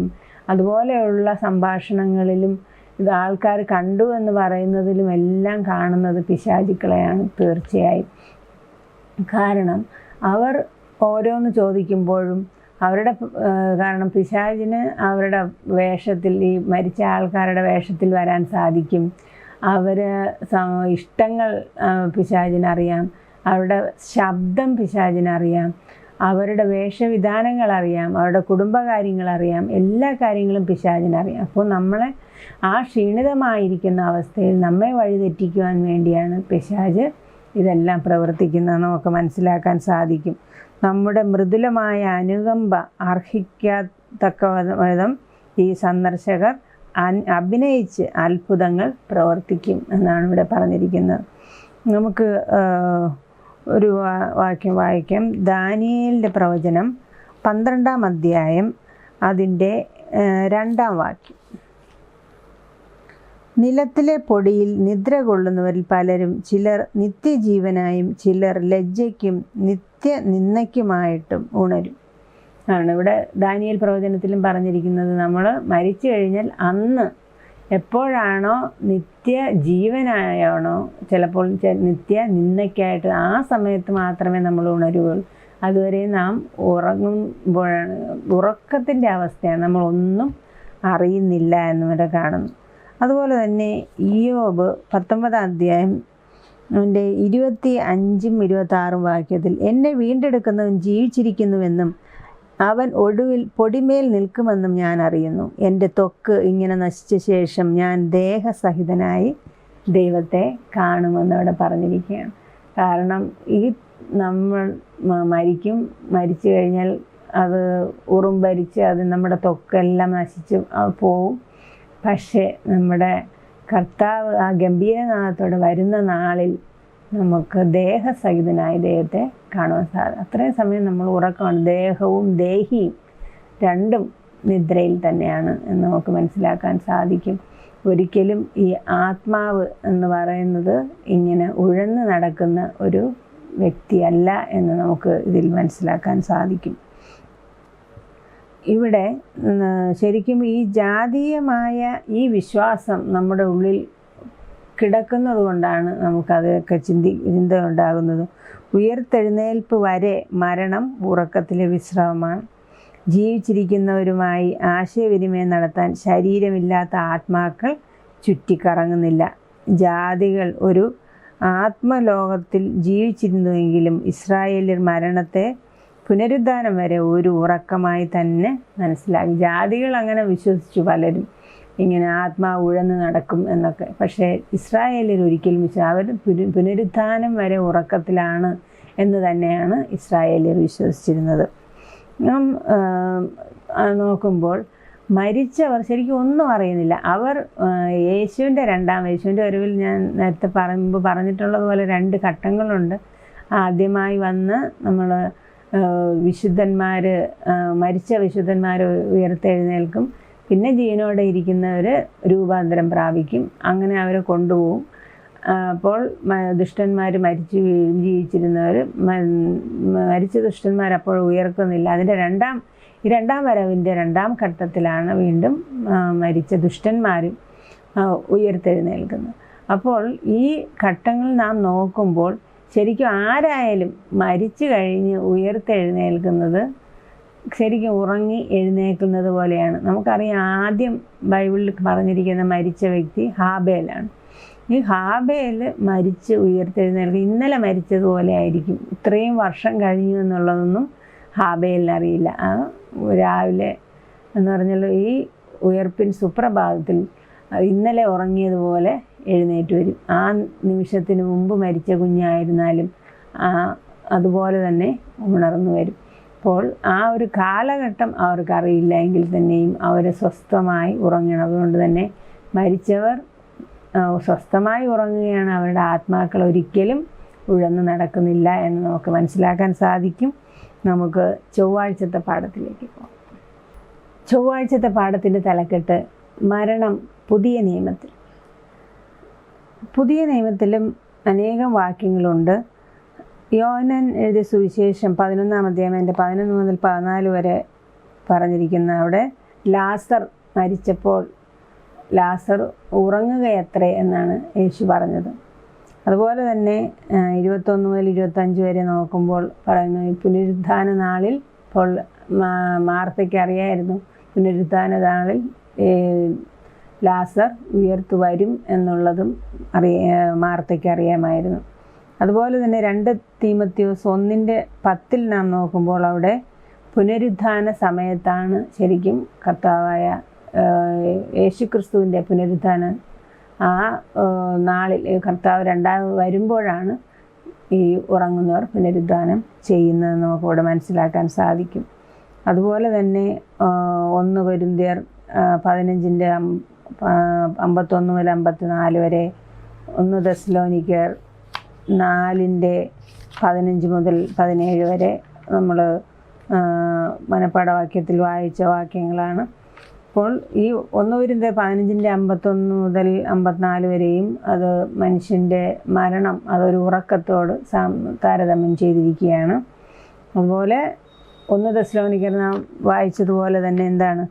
അതുപോലെയുള്ള സംഭാഷണങ്ങളിലും ഇത് ആൾക്കാർ കണ്ടു എന്ന് പറയുന്നതിലും എല്ലാം കാണുന്നത് പിശാചുക്കളെയാണ് തീർച്ചയായും. കാരണം അവർ ഓരോന്ന് ചോദിക്കുമ്പോഴും കാരണം പിശാചിന് അവരുടെ വേഷത്തിൽ, ഈ മരിച്ച ആൾക്കാരുടെ വേഷത്തിൽ വരാൻ സാധിക്കും. ഇഷ്ടങ്ങൾ പിശാചിനറിയാം, അവരുടെ ശബ്ദം പിശാചിനറിയാം, അവരുടെ വേഷവിധാനങ്ങളറിയാം, അവരുടെ കുടുംബകാര്യങ്ങളറിയാം, എല്ലാ കാര്യങ്ങളും പിശാചിനറിയാം. അപ്പോൾ നമ്മളെ ആ ക്ഷീണിതമായിരിക്കുന്ന അവസ്ഥയിൽ നമ്മെ വഴിതെറ്റിക്കുവാൻ വേണ്ടിയാണ് പിശാച് ഇതെല്ലാം പ്രവർത്തിക്കുന്നത് നമുക്ക് മനസ്സിലാക്കാൻ സാധിക്കും. നമ്മുടെ മൃദുലമായ അനുകമ്പ അർഹിക്കത്തക്ക വിധം ഈ സന്ദർശകർ അഭിനയിച്ച് അത്ഭുതങ്ങൾ പ്രവർത്തിക്കും എന്നാണ് ഇവിടെ പറഞ്ഞിരിക്കുന്നത്. നമുക്ക് ഒരു വാക്യം വായിക്കാം. ദാനിയേലിൻ്റെ പ്രവചനം 12-ാം അധ്യായം അതിൻ്റെ 2-ാം വാക്യം. നിലത്തിലെ പൊടിയിൽ നിദ്ര കൊള്ളുന്നവരിൽ പലരും ചിലർ നിത്യജീവനായും ചിലർ ലജ്ജയ്ക്കും നിത്യനിന്ദയ്ക്കുമായിട്ടും ഉണരും ആണ് ഇവിടെ ദാനിയേൽ പ്രവചനത്തിലും പറഞ്ഞിരിക്കുന്നത്. നമ്മൾ മരിച്ചു കഴിഞ്ഞാൽ അന്ന് എപ്പോഴാണോ നിത്യജീവനായാണോ ചിലപ്പോൾ നിത്യനിന്ദയ്ക്കായിട്ട് ആ സമയത്ത് മാത്രമേ നമ്മൾ ഉണരുകയുള്ളൂ. അതുവരെ നാം ഉറങ്ങുമ്പോഴാണ്, ഉറക്കത്തിൻ്റെ അവസ്ഥയാണ്, നമ്മളൊന്നും അറിയുന്നില്ല എന്നിവിടെ കാണുന്നു. അതുപോലെ തന്നെ ഇയ്യോബ് 19-ാം അധ്യായം അതിൻ്റെ 25-ഉം 26-ഉം വാക്യത്തിൽ എന്നെ വീണ്ടെടുക്കുന്നവൻ ജീവിച്ചിരിക്കുന്നുവെന്നും അവൻ ഒടുവിൽ പൊടിമേൽ നിൽക്കുമെന്നും ഞാൻ അറിയുന്നു. എൻ്റെ ത്വക്ക് ഇങ്ങനെ നശിച്ച ശേഷം ഞാൻ ദേഹസഹിതനായി ദൈവത്തെ കാണുമെന്ന് അവിടെ പറഞ്ഞിരിക്കുകയാണ്. കാരണം ഈ നമ്മൾ മരിച്ചു കഴിഞ്ഞാൽ അത് ഉറുമ്പരിച്ച് അത് നമ്മുടെ ത്വക്കെല്ലാം നശിച്ച് പോവും. പക്ഷേ നമ്മുടെ കർത്താവ് ആ ഗംഭീരനാഥത്തോടെ വരുന്ന നാളിൽ നമുക്ക് ദേഹസഹിതനായി ദൈവത്തെ കാണുവാൻ സാധിക്കും. അത്രയും സമയം നമ്മൾ ഉറക്കമാണ്. ദേഹവും ദേഹിയും രണ്ടും നിദ്രയിൽ തന്നെയാണ് എന്ന് നമുക്ക് മനസ്സിലാക്കാൻ സാധിക്കും. ഒരിക്കലും ഈ ആത്മാവ് എന്ന് പറയുന്നത് ഇങ്ങനെ ഉഴന്ന് നടക്കുന്ന ഒരു വ്യക്തിയല്ല എന്ന് നമുക്ക് ഇതിൽ മനസ്സിലാക്കാൻ സാധിക്കും. ഇവിടെ ശരിക്കും ഈ ജാതീയമായ ഈ വിശ്വാസം നമ്മുടെ ഉള്ളിൽ കിടക്കുന്നത് കൊണ്ടാണ് നമുക്കതൊക്കെ ചിന്ത ഉണ്ടാകുന്നത്. ഉയർത്തെഴുന്നേൽപ്പ് വരെ മരണം ഉറക്കത്തിലെ വിശ്രമമാണ്. ജീവിച്ചിരിക്കുന്നവരുമായി ആശയവിനിമയം നടത്താൻ ശരീരമില്ലാത്ത ആത്മാക്കൾ ചുറ്റിക്കറങ്ങുന്നില്ല. ജാതികൾ ഒരു ആത്മലോകത്തിൽ ജീവിച്ചിരുന്നുവെങ്കിലും ഇസ്രായേലിയർ മരണത്തെ പുനരുദ്ധാനം വരെ ഒരു ഉറക്കമായി തന്നെ മനസ്സിലാക്കി. ജാതികൾ അങ്ങനെ വിശ്വസിച്ചു, പലരും ഇങ്ങനെ ആത്മാവ് ഉഴന്ന് നടക്കും എന്നൊക്കെ. പക്ഷേ ഇസ്രായേലിൽ ഒരിക്കലും അവർ പുനരുദ്ധാനം വരെ ഉറക്കത്തിലാണ് എന്ന് തന്നെയാണ് ഇസ്രായേലിയർ വിശ്വസിച്ചിരുന്നത്. നാം നോക്കുമ്പോൾ മരിച്ചവർ ശരിക്കും ഒന്നും അറിയുന്നില്ല. അവർ യേശുവിൻ്റെ വരവിൽ ഞാൻ നേരത്തെ പറഞ്ഞിട്ടുള്ളതുപോലെ 2 ഘട്ടങ്ങളുണ്ട്. ആദ്യമായി വന്ന് നമ്മൾ വിശുദ്ധന്മാർ, മരിച്ച വിശുദ്ധന്മാർ ഉയർത്തെഴുന്നേൽക്കും. പിന്നെ ജീവനോടെ ഇരിക്കുന്നവർ രൂപാന്തരം പ്രാപിക്കും. അങ്ങനെ അവരെ കൊണ്ടുപോകും. അപ്പോൾ ദുഷ്ടന്മാർ മരിച്ചു ജീവിച്ചിരുന്നവർ മരിച്ച ദുഷ്ടന്മാർ അപ്പോൾ ഉയർക്കുന്നില്ല. അതിൻ്റെ രണ്ടാം വരവിൻ്റെ 2-ാം ഘട്ടത്തിലാണ് വീണ്ടും മരിച്ച ദുഷ്ടന്മാരും ഉയർത്തെഴുന്നേൽക്കുന്നത്. അപ്പോൾ ഈ ഘട്ടങ്ങൾ നാം നോക്കുമ്പോൾ ശരിക്കും ആരായാലും മരിച്ചു കഴിഞ്ഞ് ഉയർത്തെഴുന്നേൽക്കുന്നത് ശരിക്കും ഉറങ്ങി എഴുന്നേൽക്കുന്നത് പോലെയാണ്. നമുക്കറിയാം, ആദ്യം ബൈബിളിൽ പറഞ്ഞിരിക്കുന്ന മരിച്ച വ്യക്തി ഹാബേലാണ്. ഈ ഹാബേൽ മരിച്ച് ഉയർത്തെഴുന്നേൽക്കും. ഇന്നലെ മരിച്ചതുപോലെ ആയിരിക്കും. ഇത്രയും വർഷം കഴിഞ്ഞു എന്നുള്ളതൊന്നും ഹാബേലിനറിയില്ല. രാവിലെ എന്ന് പറഞ്ഞാൽ ഈ ഉയർപ്പിൻ സുപ്രഭാതത്തിൽ ഇന്നലെ ഉറങ്ങിയതുപോലെ എഴുന്നേറ്റ് വരും. ആ നിമിഷത്തിന് മുമ്പ് മരിച്ച കുഞ്ഞായിരുന്നാലും അതുപോലെ തന്നെ ഉണർന്നു വരും. അപ്പോൾ ആ ഒരു കാലഘട്ടം അവർക്കറിയില്ല എങ്കിൽ തന്നെയും അവർ സ്വസ്ഥമായി ഉറങ്ങണം. അതുകൊണ്ട് തന്നെ മരിച്ചവർ സ്വസ്ഥമായി ഉറങ്ങുകയാണ്. അവരുടെ ആത്മാക്കൾ ഒരിക്കലും ഉഴന്നു നടക്കുന്നില്ല എന്ന് നമുക്ക് മനസ്സിലാക്കാൻ സാധിക്കും. നമുക്ക് ചൊവ്വാഴ്ചത്തെ പാഠത്തിലേക്ക് പോകാം. ചൊവ്വാഴ്ചത്തെ പാഠത്തിൻ്റെ തലക്കെട്ട് മരണം പുതിയ നിയമത്തിൽ. പുതിയ നിയമത്തിലും അനേകം വാക്യങ്ങളുണ്ട്. യോഹന്നാൻ എഴുതിയ സുവിശേഷം 11-ാം അധ്യായം 11 മുതൽ 14 വരെ പറഞ്ഞിരിക്കുന്ന അവിടെ ലാസർ മരിച്ചപ്പോൾ ലാസർ ഉറങ്ങുകയത്രേ എന്നാണ് യേശു പറഞ്ഞത്. അതുപോലെ തന്നെ 21 മുതൽ 25 വരെ നോക്കുമ്പോൾ പറയുന്നു, പുനരുദ്ധാന നാളിൽ ഇപ്പോൾ മാർത്തയ്ക്ക് അറിയായിരുന്നു പുനരുദ്ധാന നാളിൽ ലാസർ ഉയർത്തു വരും എന്നുള്ളതും മാർത്തയ്ക്ക് അറിയാമായിരുന്നു. അതുപോലെ തന്നെ 2 തീമോഥെയോസ് 1:10 നാം നോക്കുമ്പോൾ അവിടെ പുനരുദ്ധാന സമയത്താണ് ശരിക്കും കർത്താവായ യേശുക്രിസ്തുവിൻ്റെ പുനരുദ്ധാനം. ആ നാളിൽ കർത്താവ് രണ്ടാമത് വരുമ്പോഴാണ് ഈ ഉറങ്ങുന്നവർ പുനരുദ്ധാനം ചെയ്യുന്നതെന്ന് നമുക്കിവിടെ മനസ്സിലാക്കാൻ സാധിക്കും. അതുപോലെ തന്നെ 1 കൊരിന്ത്യർ 15-ന്റെ 51 മുതൽ 54 വരെ, 1 തെസ്സലോനിക്കർ 4-ന്റെ 15 മുതൽ 17 വരെ നമ്മൾ മനപ്പാഠവാക്യത്തിൽ വായിച്ച വാക്യങ്ങളാണ്. അപ്പോൾ ഈ 1 കൊരിന്ത്യർ 15-ന്റെ 51 മുതൽ 54 വരെയും അത് മനുഷ്യൻ്റെ മരണം അതൊരു ഉറക്കത്തോട് താരതമ്യം ചെയ്തിരിക്കുകയാണ്. അതുപോലെ 1 തെസ്സലോനിക്കർ നാം വായിച്ചതുപോലെ തന്നെ എന്താണ്,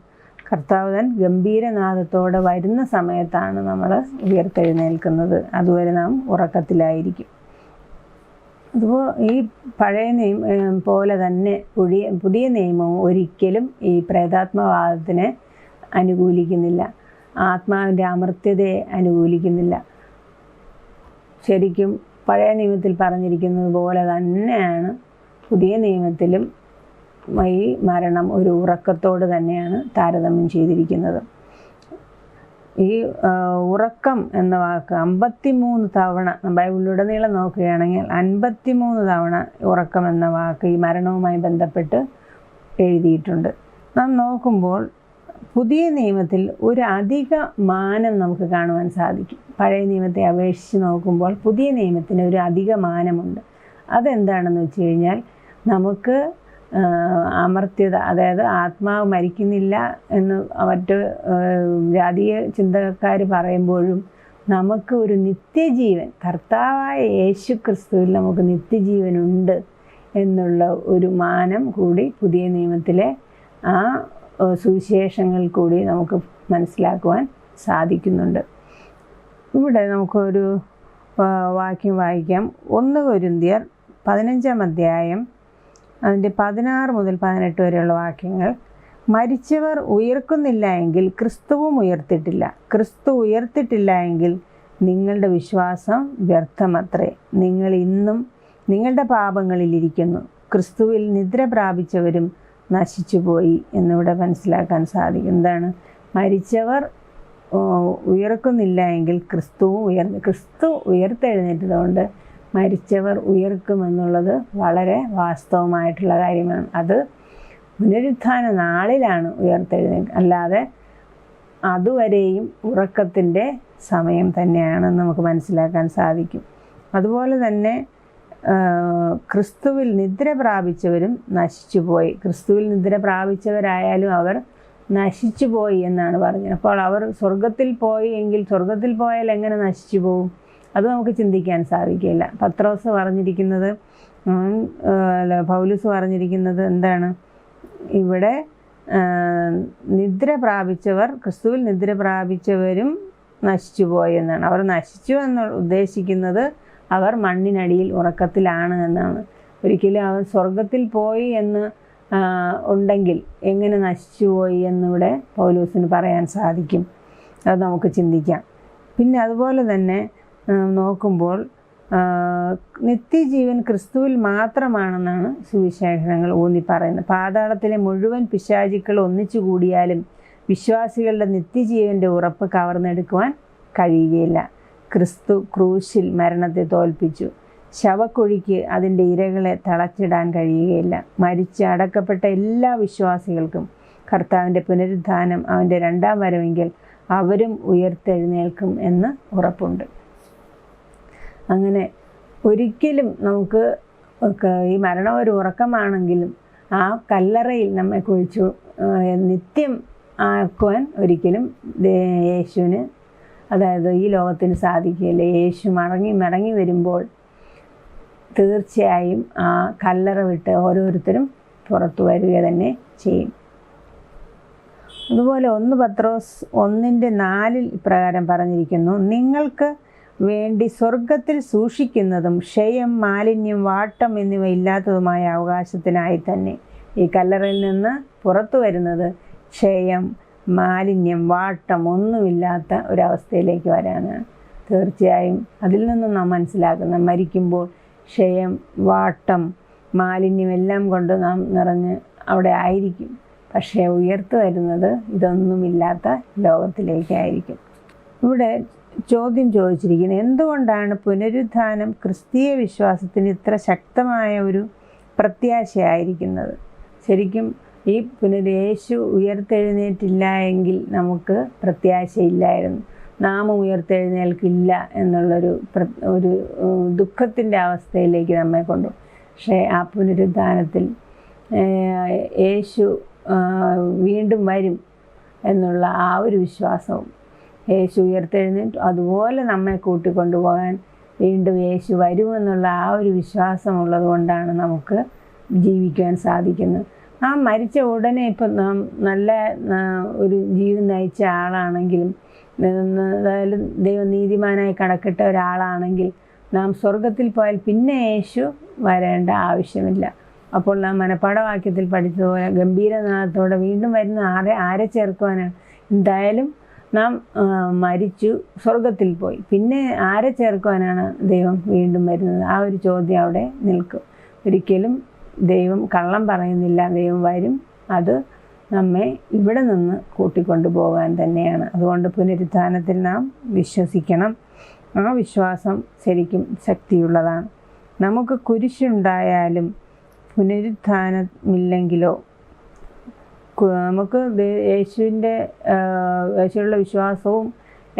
കർത്താവ് താൻ ഗംഭീരനാദത്തോടെ വരുന്ന സമയത്താണ് നമ്മൾ ഉയർത്തെഴുന്നേൽക്കുന്നത്. അതുവരെ നാം ഉറക്കത്തിലായിരിക്കും. അതുപോലെ ഈ പഴയ പോലെ തന്നെ പുതിയ നിയമവും ഒരിക്കലും ഈ പ്രേതാത്മവാദത്തിനെ അനുകൂലിക്കുന്നില്ല, ആത്മാവിൻ്റെ അമർത്യതയെ അനുകൂലിക്കുന്നില്ല. ശരിക്കും പഴയ നിയമത്തിൽ പറഞ്ഞിരിക്കുന്നത് പോലെ തന്നെയാണ് പുതിയ നിയമത്തിലും ഈ മരണം ഒരു ഉറക്കത്തോട് തന്നെയാണ് താരതമ്യം ചെയ്തിരിക്കുന്നത്. ഈ ഉറക്കം എന്ന വാക്ക് 53 തവണ ബൈബിളിലുടനീളം നോക്കുകയാണെങ്കിൽ 53 തവണ ഉറക്കം എന്ന വാക്ക് ഈ മരണവുമായി ബന്ധപ്പെട്ട് എഴുതിയിട്ടുണ്ട്. നാം നോക്കുമ്പോൾ പുതിയ നിയമത്തിൽ ഒരു അധിക മാനം നമുക്ക് കാണുവാൻ സാധിക്കും. പഴയ നിയമത്തെ അപേക്ഷിച്ച് നോക്കുമ്പോൾ പുതിയ നിയമത്തിന് ഒരു അധിക മാനമുണ്ട്. അതെന്താണെന്ന് വെച്ച് കഴിഞ്ഞാൽ, നമുക്ക് അമർത്യത, അതായത് ആത്മാവ് മരിക്കുന്നില്ല എന്ന് മറ്റ് ജാതീയ ചിന്തക്കാർ പറയുമ്പോഴും നമുക്ക് ഒരു നിത്യജീവൻ, കർത്താവായ യേശു ക്രിസ്തുവിൽ നമുക്ക് നിത്യജീവനുണ്ട് എന്നുള്ള ഒരു മാനം കൂടി പുതിയ നിയമത്തിലെ ആ സുവിശേഷങ്ങൾ കൂടി നമുക്ക് മനസ്സിലാക്കുവാൻ സാധിക്കുന്നുണ്ട്. ഇവിടെ നമുക്കൊരു വാക്യം വായിക്കാം. 1 കൊരിന്ത്യർ 15-ാം അധ്യായം അതിൻ്റെ 16 മുതൽ 18 വരെയുള്ള വാക്യങ്ങൾ. മരിച്ചവർ ഉയർക്കുന്നില്ല എങ്കിൽ ക്രിസ്തുവും ഉയർത്തിട്ടില്ല. ക്രിസ്തു ഉയർത്തിട്ടില്ല എങ്കിൽ നിങ്ങളുടെ വിശ്വാസം വ്യർത്ഥമത്രേ. നിങ്ങൾ ഇന്നും നിങ്ങളുടെ പാപങ്ങളിലിരിക്കുന്നു. ക്രിസ്തുവിൽ നിദ്ര പ്രാപിച്ചവരും നശിച്ചുപോയി എന്നിവിടെ മനസ്സിലാക്കാൻ സാധിക്കും. എന്താണ്? മരിച്ചവർ ഉയർക്കുന്നില്ല എങ്കിൽ ക്രിസ്തു ഉയർത്തെഴുന്നേറ്റതുകൊണ്ട് മരിച്ചവർ ഉയർക്കുമെന്നുള്ളത് വളരെ വാസ്തവമായിട്ടുള്ള കാര്യമാണ്. അത് പുനരുത്ഥാന നാളിലാണ് ഉയർത്തെഴുന്നേൽക്കുക, അല്ലാതെ അതുവരെയും ഉറക്കത്തിൻ്റെ സമയം തന്നെയാണെന്ന് നമുക്ക് മനസ്സിലാക്കാൻ സാധിക്കും. അതുപോലെ തന്നെ ക്രിസ്തുവിൽ നിദ്ര പ്രാപിച്ചവരും നശിച്ചുപോയി. ക്രിസ്തുവിൽ നിദ്ര പ്രാപിച്ചവരായാലും അവർ നശിച്ചുപോയി എന്നാണ് പറഞ്ഞത്. അപ്പോൾ അവർ സ്വർഗത്തിൽ പോയി എങ്കിൽ സ്വർഗത്തിൽ പോയാൽ എങ്ങനെ നശിച്ചു പോകും? അത് നമുക്ക് ചിന്തിക്കാൻ സാധിക്കില്ല. പത്രോസ് പറഞ്ഞിരിക്കുന്നത്, പൗലോസ് പറഞ്ഞിരിക്കുന്നത് എന്താണ്? ഇവിടെ നിദ്ര പ്രാപിച്ചവർ, ക്രിസ്തുവിൽ നിദ്ര പ്രാപിച്ചവരും നശിച്ചുപോയി എന്നാണ്. അവർ നശിച്ചു എന്ന് ഉദ്ദേശിക്കുന്നത് അവർ മണ്ണിനടിയിൽ ഉറക്കത്തിലാണ് എന്നാണ്. ഒരിക്കലും അവർ സ്വർഗത്തിൽ പോയി എന്ന് ഉണ്ടെങ്കിൽ എങ്ങനെ നശിച്ചുപോയി എന്നിവിടെ പൗലോസിന് പറയാൻ സാധിക്കും. അത് നമുക്ക് ചിന്തിക്കാം. പിന്നെ അതുപോലെ തന്നെ നോക്കുമ്പോൾ നിത്യജീവൻ ക്രിസ്തുവിൽ മാത്രമാണെന്നാണ് സുവിശേഷങ്ങൾ ഊന്നി പറയുന്നത്. പാതാളത്തിലെ മുഴുവൻ പിശാചുക്കൾ ഒന്നിച്ചു കൂടിയാലും വിശ്വാസികളുടെ നിത്യജീവൻ്റെ ഉറപ്പ് കവർന്നെടുക്കുവാൻ കഴിയുകയില്ല. ക്രിസ്തു ക്രൂശിൽ മരണത്തെ തോൽപ്പിച്ചു. ശവക്കുഴിക്ക് അതിൻ്റെ ഇരകളെ തളച്ചിടാൻ കഴിയുകയില്ല. മരിച്ച് അടക്കപ്പെട്ട എല്ലാ വിശ്വാസികൾക്കും കർത്താവിൻ്റെ പുനരുദ്ധാനം, അവൻ്റെ 2ാം വരവെങ്കിൽ അവരും ഉയർത്തെഴുന്നേൽക്കും എന്ന് ഉറപ്പുണ്ട്. അങ്ങനെ ഒരിക്കലും നമുക്ക് ഈ മരണം ഒരു ഉറക്കമാണെങ്കിലും ആ കല്ലറയിൽ നമ്മെ കുഴിച്ചു നിത്യം ആക്കുവാൻ ഒരിക്കലും യേശുവിന്, അതായത് ഈ ലോകത്തിന് സാധിക്കുകയില്ല. യേശു മടങ്ങി വരുമ്പോൾ തീർച്ചയായും ആ കല്ലറ വിട്ട് ഓരോരുത്തരും പുറത്തു വരിക തന്നെ ചെയ്യും. അതുപോലെ 1 പത്രോസ് 1:4 ഇപ്രകാരം പറഞ്ഞിരിക്കുന്നു: നിങ്ങൾക്ക് വേണ്ടി സ്വർഗത്തിൽ സൂക്ഷിക്കുന്നതും ക്ഷയം, മാലിന്യം, വാട്ടം എന്നിവ ഇല്ലാത്തതുമായ അവകാശത്തിനായി തന്നെ. ഈ കല്ലറയിൽ നിന്ന് പുറത്തു വരുന്നത് ക്ഷയം, മാലിന്യം, വാട്ടം ഒന്നുമില്ലാത്ത ഒരവസ്ഥയിലേക്ക് വരാനാണ്. തീർച്ചയായും അതിൽ നിന്നും നാം മനസ്സിലാക്കുന്ന, മരിക്കുമ്പോൾ ക്ഷയം, വാട്ടം, മാലിന്യം എല്ലാം കൊണ്ട് നാം നിറഞ്ഞ് അവിടെ ആയിരിക്കും. പക്ഷേ ഉയർത്തു വരുന്നത് ഇതൊന്നുമില്ലാത്ത ലോകത്തിലേക്കായിരിക്കും. ഇവിടെ ചോദ്യം ചോദിച്ചിരിക്കുന്നത്, എന്തുകൊണ്ടാണ് പുനരുത്ഥാനം ക്രിസ്തീയ വിശ്വാസത്തിന് ഇത്ര ശക്തമായ ഒരു പ്രത്യാശയായിരിക്കുന്നത്? ശരിക്കും ഈ യേശു ഉയർത്തെഴുന്നേറ്റില്ല എങ്കിൽ നമുക്ക് പ്രത്യാശയില്ലായിരുന്നു, നാം ഉയർത്തെഴുന്നേൽക്കില്ല എന്നുള്ളൊരു ഒരു ദുഃഖത്തിൻ്റെ അവസ്ഥയിലേക്ക് നമ്മെ കൊണ്ടു. പക്ഷേ ആ പുനരുദ്ധാനത്തിൽ യേശു വീണ്ടും വരും എന്നുള്ള ആ ഒരു വിശ്വാസവും, യേശു ഉയർത്തെഴുന്നേറ്റു അതുപോലെ നമ്മെ കൂട്ടിക്കൊണ്ടുപോകാൻ വീണ്ടും യേശു വരുമെന്നുള്ള ആ ഒരു വിശ്വാസമുള്ളത് കൊണ്ടാണ് നമുക്ക് ജീവിക്കാൻ സാധിക്കുന്നത്. നാം മരിച്ച ഉടനെ ഇപ്പം നാം നല്ല ഒരു ജീവിതം നയിച്ച ആളാണെങ്കിലും, അതായാലും ദൈവനീതിമാനായി കടക്കിട്ട ഒരാളാണെങ്കിൽ നാം സ്വർഗത്തിൽ പോയാൽ പിന്നെ യേശു വരേണ്ട ആവശ്യമില്ല. അപ്പോൾ നാം മനപ്പാഠവാക്യത്തിൽ പഠിച്ചതുപോലെ ഗംഭീരനാഥത്തോടെ വീണ്ടും വരുന്ന ആരെ ചേർക്കുവാനാണ്? എന്തായാലും നാം മരിച്ചു, സ്വർഗത്തിൽ പോയി, പിന്നെ ആരെ ചേർക്കുവാനാണ് ദൈവം വീണ്ടും വരുന്നത്? ആ ഒരു ചോദ്യം അവിടെ നിൽക്കും. ഒരിക്കലും ദൈവം കള്ളം പറയുന്നില്ല, ദൈവം വരും, അത് നമ്മെ ഇവിടെ നിന്ന് കൂട്ടിക്കൊണ്ടു പോകാൻ തന്നെയാണ്. അതുകൊണ്ട് പുനരുത്ഥാനത്തിൽ നാം വിശ്വസിക്കണം. ആ വിശ്വാസം ശരിക്കും ശക്തിയുള്ളതാണ്. നമുക്ക് കുരിശുണ്ടായാലും പുനരുത്ഥാനമില്ലെങ്കിലോ നമുക്ക് യേശുവിലുള്ള വിശ്വാസവും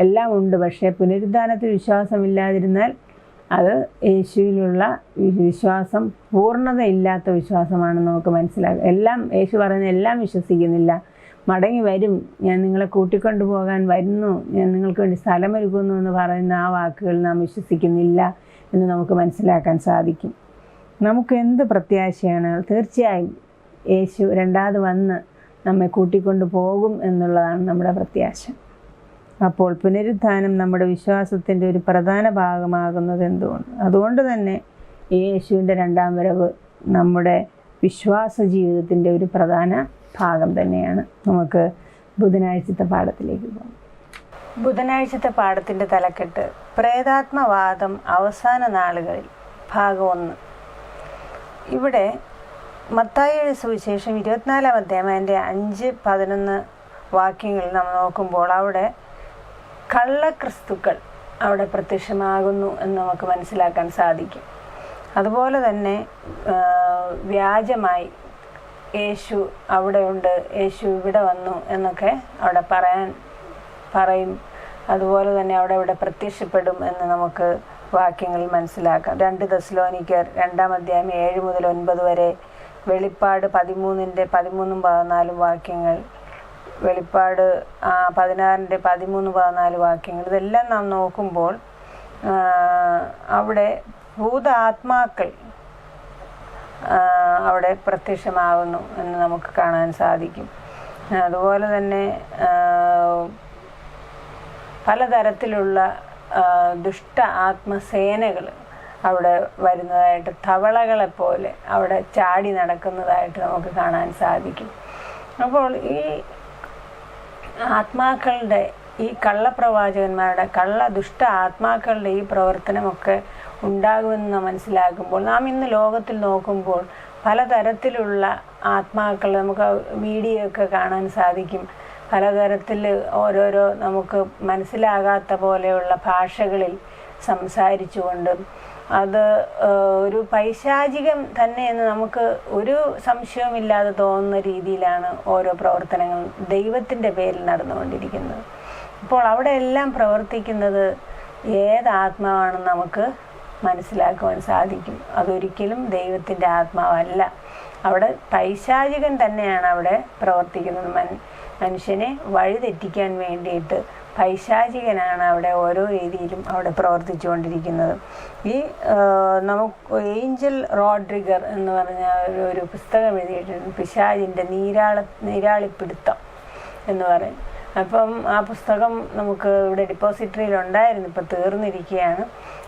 എല്ലാം ഉണ്ട്. പക്ഷേ പുനരുദ്ധാനത്തിൽ വിശ്വാസമില്ലാതിരുന്നാൽ അത് യേശുവിലുള്ള വിശ്വാസം പൂർണ്ണതയില്ലാത്ത വിശ്വാസമാണെന്ന് നമുക്ക് മനസ്സിലാക്കാം. യേശു പറയുന്ന എല്ലാം വിശ്വസിക്കുന്നില്ല. മടങ്ങി വരും, ഞാൻ നിങ്ങളെ കൂട്ടിക്കൊണ്ടു പോകാൻ വരുന്നു, ഞാൻ നിങ്ങൾക്ക് വേണ്ടി സ്ഥലമൊരുക്കുന്നു എന്ന് പറയുന്ന ആ വാക്കുകൾ നാം വിശ്വസിക്കുന്നില്ല എന്ന് നമുക്ക് മനസ്സിലാക്കാൻ സാധിക്കും. നമുക്ക് എന്ത് പ്രത്യാശയാണ്? തീർച്ചയായും യേശു രണ്ടാമത് വന്ന് നമ്മെ കൂട്ടിക്കൊണ്ടു പോകും എന്നുള്ളതാണ് നമ്മുടെ പ്രത്യാശ. അപ്പോൾ പുനരുത്ഥാനം നമ്മുടെ വിശ്വാസത്തിൻ്റെ ഒരു പ്രധാന ഭാഗമാകുന്നത് എന്തുകൊണ്ട്? അതുകൊണ്ട് തന്നെ യേശുവിൻ്റെ രണ്ടാം വരവ് നമ്മുടെ വിശ്വാസ ജീവിതത്തിൻ്റെ ഒരു പ്രധാന ഭാഗം തന്നെയാണ്. നമുക്ക് ബുധനാഴ്ചത്തെ പാഠത്തിലേക്ക് പോകാം. ബുധനാഴ്ചത്തെ പാഠത്തിൻ്റെ തലക്കെട്ട് പ്രേതാത്മവാദം അവസാന നാളുകളിൽ, ഭാഗം 1. ഇവിടെ മത്തായിയുടെ സുവിശേഷം 24-ാം അധ്യായം അതിൻ്റെ 5-11 വാക്യങ്ങളിൽ നമ്മൾ നോക്കുമ്പോൾ അവിടെ കള്ളക്രിസ്തുക്കൾ അവിടെ പ്രത്യക്ഷമാകുന്നു എന്ന് നമുക്ക് മനസ്സിലാക്കാൻ സാധിക്കും. അതുപോലെ തന്നെ വ്യാജമായി യേശു അവിടെ ഉണ്ട്, യേശു ഇവിടെ വന്നു എന്നൊക്കെ അവിടെ പറയും. അതുപോലെ തന്നെ അവിടെ പ്രത്യക്ഷപ്പെടും എന്ന് നമുക്ക് വാക്യങ്ങളിൽ മനസ്സിലാക്കാം. 2 തെസ്സലോനിക്കർ 2-ാം അധ്യായം 7 മുതൽ 9 വരെ, വെളിപ്പാട് 13-ന്റെ 13-14 വാക്യങ്ങൾ, വെളിപ്പാട് 16-ന്റെ 13-14 വാക്യങ്ങൾ, ഇതെല്ലാം നാം നോക്കുമ്പോൾ അവിടെ ഭൂതാത്മാക്കൾ അവിടെ പ്രത്യക്ഷമാകുന്നു എന്ന് നമുക്ക് കാണാൻ സാധിക്കും. അതുപോലെ തന്നെ പലതരത്തിലുള്ള ദുഷ്ട ആത്മസേനകൾ അവിടെ വരുന്നതായിട്ട്, തവളകളെപ്പോലെ അവിടെ ചാടി നടക്കുന്നതായിട്ട് നമുക്ക് കാണാൻ സാധിക്കും. അപ്പോൾ ഈ ആത്മാക്കളുടെ, ഈ കള്ളപ്രവാചകന്മാരുടെ, ദുഷ്ട ആത്മാക്കളുടെ ഈ പ്രവർത്തനമൊക്കെ ഉണ്ടാകുമെന്ന് മനസ്സിലാക്കുമ്പോൾ, നാം ഇന്ന് ലോകത്തിൽ നോക്കുമ്പോൾ പലതരത്തിലുള്ള ആത്മാക്കൾ നമുക്ക് വീഡിയോ ഒക്കെ കാണാൻ സാധിക്കും. പലതരത്തിൽ ഓരോരോ നമുക്ക് മനസ്സിലാകാത്ത പോലെയുള്ള ഭാഷകളിൽ സംസാരിച്ചുകൊണ്ടും, അത് ഒരു പൈശാചികം തന്നെ എന്ന് നമുക്ക് ഒരു സംശയവുമില്ലാതെ തോന്നുന്ന രീതിയിലാണ് ഓരോ പ്രവർത്തനങ്ങളും ദൈവത്തിൻ്റെ പേരിൽ നടന്നുകൊണ്ടിരിക്കുന്നത്. അപ്പോൾ അവിടെ എല്ലാം പ്രവർത്തിക്കുന്നത് ഏത് ആത്മാവാണെന്ന് നമുക്ക് മനസ്സിലാക്കുവാൻ സാധിക്കും. അതൊരിക്കലും ദൈവത്തിൻ്റെ ആത്മാവല്ല, അവിടെ പൈശാചികൻ തന്നെയാണ് അവിടെ പ്രവർത്തിക്കുന്നത്. മനുഷ്യനെ വഴിതെറ്റിക്കാൻ വേണ്ടിയിട്ട് പൈശാചികനാണ് അവിടെ ഓരോ രീതിയിലും അവിടെ പ്രവർത്തിച്ചുകൊണ്ടിരിക്കുന്നത്. ഈ ഏഞ്ചൽ റോഡ്രിഗർ എന്ന് പറഞ്ഞ ഒരു പുസ്തകം എഴുതിയിട്ടുണ്ട്, പിശാചിൻ്റെ നീരാളിപ്പിടുത്തം എന്ന് പറയും. അപ്പം ആ പുസ്തകം നമുക്ക് ഇവിടെ ഡിപ്പോസിറ്ററിയിലുണ്ടായിരുന്നു, ഇപ്പോൾ തീർന്നിരിക്കുകയാണ്.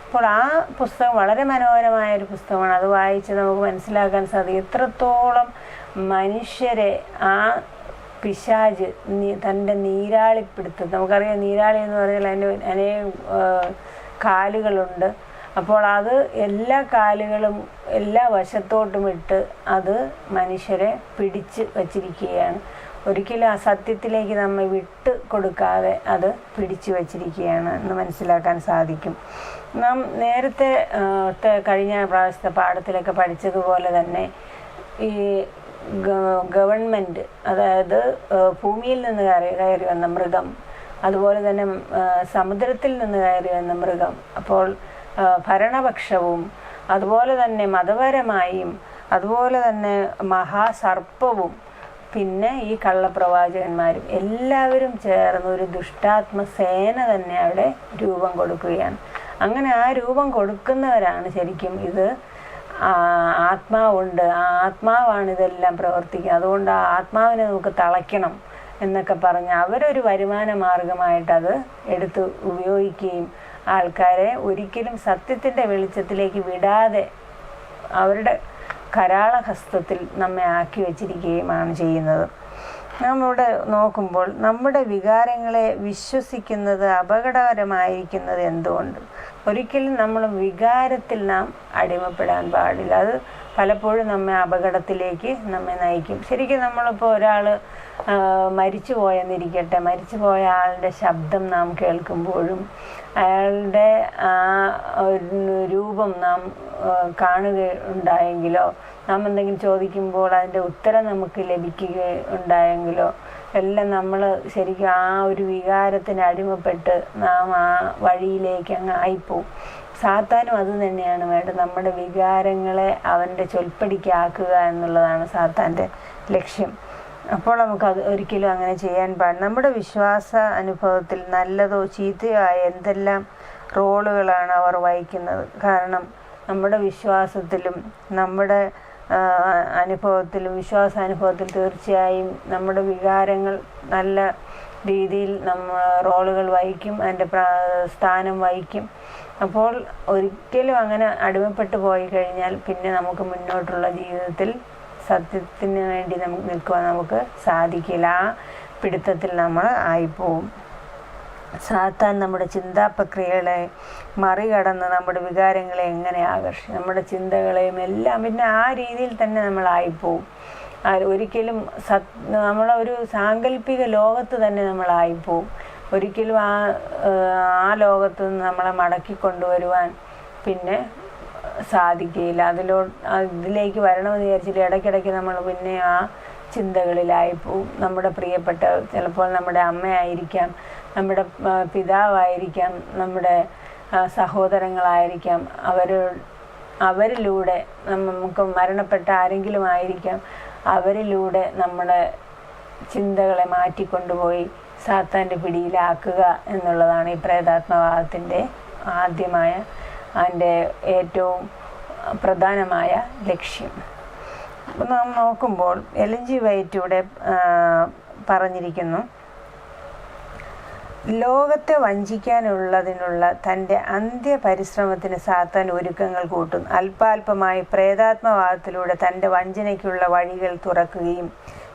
അപ്പോൾ ആ പുസ്തകം വളരെ മനോഹരമായൊരു പുസ്തകമാണ്. അത് വായിച്ച് നമുക്ക് മനസ്സിലാക്കാൻ സാധിക്കും എത്രത്തോളം മനുഷ്യരെ ആ പിശാച് തൻ്റെ നീരാളിപ്പിടുത്തം, നമുക്കറിയാം നീരാളി എന്ന് പറഞ്ഞാൽ അതിന് അനേകം കാലുകളുണ്ട്. അപ്പോൾ അത് എല്ലാ കാലുകളും എല്ലാ വശത്തോട്ടും ഇട്ട് അത് മനുഷ്യരെ പിടിച്ച് വച്ചിരിക്കുകയാണ്. ഒരിക്കലും ആ സത്യത്തിലേക്ക് നമ്മെ വിട്ട് കൊടുക്കാതെ അത് പിടിച്ചു വച്ചിരിക്കുകയാണ് എന്ന് മനസ്സിലാക്കാൻ സാധിക്കും. നാം നേരത്തെ കഴിഞ്ഞ പ്രാവശ്യത്തെ പാഠത്തിലൊക്കെ പഠിച്ചതുപോലെ തന്നെ ഈ ഗവൺമെൻറ്, അതായത് ഭൂമിയിൽ നിന്ന് കയറി വന്ന മൃഗം, അതുപോലെ തന്നെ സമുദ്രത്തിൽ നിന്ന് കയറി വന്ന മൃഗം, അപ്പോൾ ഭരണപക്ഷവും അതുപോലെ തന്നെ മതപരമായും അതുപോലെ തന്നെ മഹാസർപ്പവും പിന്നെ ഈ കള്ളപ്രവാചകന്മാരും എല്ലാവരും ചേർന്ന് ഒരു ദുഷ്ടാത്മസേന തന്നെ അവിടെ രൂപം കൊടുക്കുകയാണ്. അങ്ങനെ ആ രൂപം കൊടുക്കുന്നവരാണ് ശരിക്കും ഇത് ആത്മാവുണ്ട്, ആ ആത്മാവാണ് ഇതെല്ലാം പ്രവർത്തിക്കുന്നത്, അതുകൊണ്ട് ആ ആത്മാവിനെ നമുക്ക് തളയ്ക്കണം എന്നൊക്കെ പറഞ്ഞ് അവരൊരു വരുമാന മാർഗമായിട്ടത് എടുത്ത് ഉപയോഗിക്കുകയും ആൾക്കാരെ ഒരിക്കലും സത്യത്തിൻ്റെ വെളിച്ചത്തിലേക്ക് വിടാതെ അവരുടെ കരാളഹസ്തത്തിൽ നമ്മെ ആക്കി വച്ചിരിക്കുകയുമാണ് ചെയ്യുന്നത്. നമ്മളിവിടെ നോക്കുമ്പോൾ നമ്മുടെ വികാരങ്ങളെ വിശ്വസിക്കുന്നത് അപകടകരമായിരിക്കുന്നത് എന്തുകൊണ്ട്? ഒരിക്കലും നമ്മൾ വികാരത്തിൽ നാം അടിമപ്പെടാൻ പാടില്ല. അത് പലപ്പോഴും നമ്മെ അപകടത്തിലേക്ക് നമ്മെ നയിക്കും. ശരിക്കും നമ്മളിപ്പോൾ ഒരാൾ മരിച്ചു പോയെന്നിരിക്കട്ടെ, മരിച്ചു പോയ ആളുടെ ശബ്ദം നാം കേൾക്കുമ്പോഴും അയാളുടെ ആ രൂപം നാം കാണുകയുണ്ടായെങ്കിലോ, നാം എന്തെങ്കിലും ചോദിക്കുമ്പോൾ അതിൻ്റെ ഉത്തരം നമുക്ക് ലഭിക്കുകയുണ്ടായെങ്കിലോ എല്ലാം നമ്മൾ ശരിക്കും ആ ഒരു വികാരത്തിന് അടിമപ്പെട്ട് നാം ആ വഴിയിലേക്ക് അങ്ങ് ആയിപ്പോവും. സാത്താനും അത് തന്നെയാണ് വേണ്ടത്. നമ്മുടെ വികാരങ്ങളെ അവൻ്റെ ചൊൽപ്പടിക്കാക്കുക എന്നുള്ളതാണ് സാത്താൻ്റെ ലക്ഷ്യം. അപ്പോൾ നമുക്കത് ഒരിക്കലും അങ്ങനെ ചെയ്യാൻ പാടില്ല. നമ്മുടെ വിശ്വാസ അനുഭവത്തിൽ നല്ലതോ ചീത്തയോ ആയ എന്തെല്ലാം റോളുകളാണ് അവർ വഹിക്കുന്നത്. കാരണം നമ്മുടെ വിശ്വാസത്തിലും നമ്മുടെ വിശ്വാസാനുഭവത്തിൽ തീർച്ചയായും നമ്മുടെ വികാരങ്ങൾ നല്ല രീതിയിൽ റോളുകൾ വഹിക്കും, അതിൻ്റെ സ്ഥാനം വഹിക്കും. അപ്പോൾ ഒരിക്കലും അങ്ങനെ അടിമപ്പെട്ടു പോയി കഴിഞ്ഞാൽ പിന്നെ നമുക്ക് മുന്നോട്ടുള്ള ജീവിതത്തിൽ സത്യത്തിന് വേണ്ടി നമുക്ക് നിൽക്കുവാൻ നമുക്ക് സാധിക്കില്ല. ആ പിടുത്തത്തിൽ നമ്മൾ ആയിപ്പോവും. സാത്താൻ നമ്മുടെ ചിന്താ പ്രക്രിയകളെ മറികടന്ന് നമ്മുടെ വികാരങ്ങളെ എങ്ങനെ ആകർഷിക്കും, നമ്മുടെ ചിന്തകളെയും എല്ലാം പിന്നെ ആ രീതിയിൽ തന്നെ നമ്മളായിപ്പോവും. ഒരിക്കലും നമ്മളൊരു സാങ്കല്പിക ലോകത്ത് തന്നെ നമ്മളായിപ്പോവും. ഒരിക്കലും ആ ലോകത്ത് നിന്ന് നമ്മളെ മടക്കി കൊണ്ടുവരുവാൻ പിന്നെ സാധിക്കുകയില്ല. ഇതിലേക്ക് വരണമെന്ന് വിചാരിച്ചിട്ട് ഇടയ്ക്കിടയ്ക്ക് നമ്മൾ പിന്നെ ആ ചിന്തകളിലായിപ്പോവും. നമ്മുടെ പ്രിയപ്പെട്ട, ചിലപ്പോൾ നമ്മുടെ അമ്മയായിരിക്കാം, നമ്മുടെ പിതാവായിരിക്കാം, നമ്മുടെ സഹോദരങ്ങളായിരിക്കാം, അവരിലൂടെ നമുക്ക് മരണപ്പെട്ട ആരെങ്കിലും ആയിരിക്കാം, അവരിലൂടെ നമ്മുടെ ചിന്തകളെ മാറ്റിക്കൊണ്ടുപോയി സാത്താൻ്റെ പിടിയിലാക്കുക എന്നുള്ളതാണ് ഈ പ്രേതാത്മവാദത്തിൻ്റെ ആദ്യമായ അതിൻ്റെ ഏറ്റവും പ്രധാനമായ ലക്ഷ്യം. നാം നോക്കുമ്പോൾ എലൻ ജി വൈറ്റ് ഇവിടെ പറഞ്ഞിരിക്കുന്നു, ലോകത്തെ വഞ്ചിക്കാനുള്ളതിനുള്ള തൻ്റെ അന്ത്യപരിശ്രമത്തിന് സാത്താൻ ഒരുക്കങ്ങൾ കൂട്ടുന്നു. അല്പാൽപമായി പ്രേതാത്മവാദത്തിലൂടെ തൻ്റെ വഞ്ചനയ്ക്കുള്ള വഴികൾ തുറക്കുകയും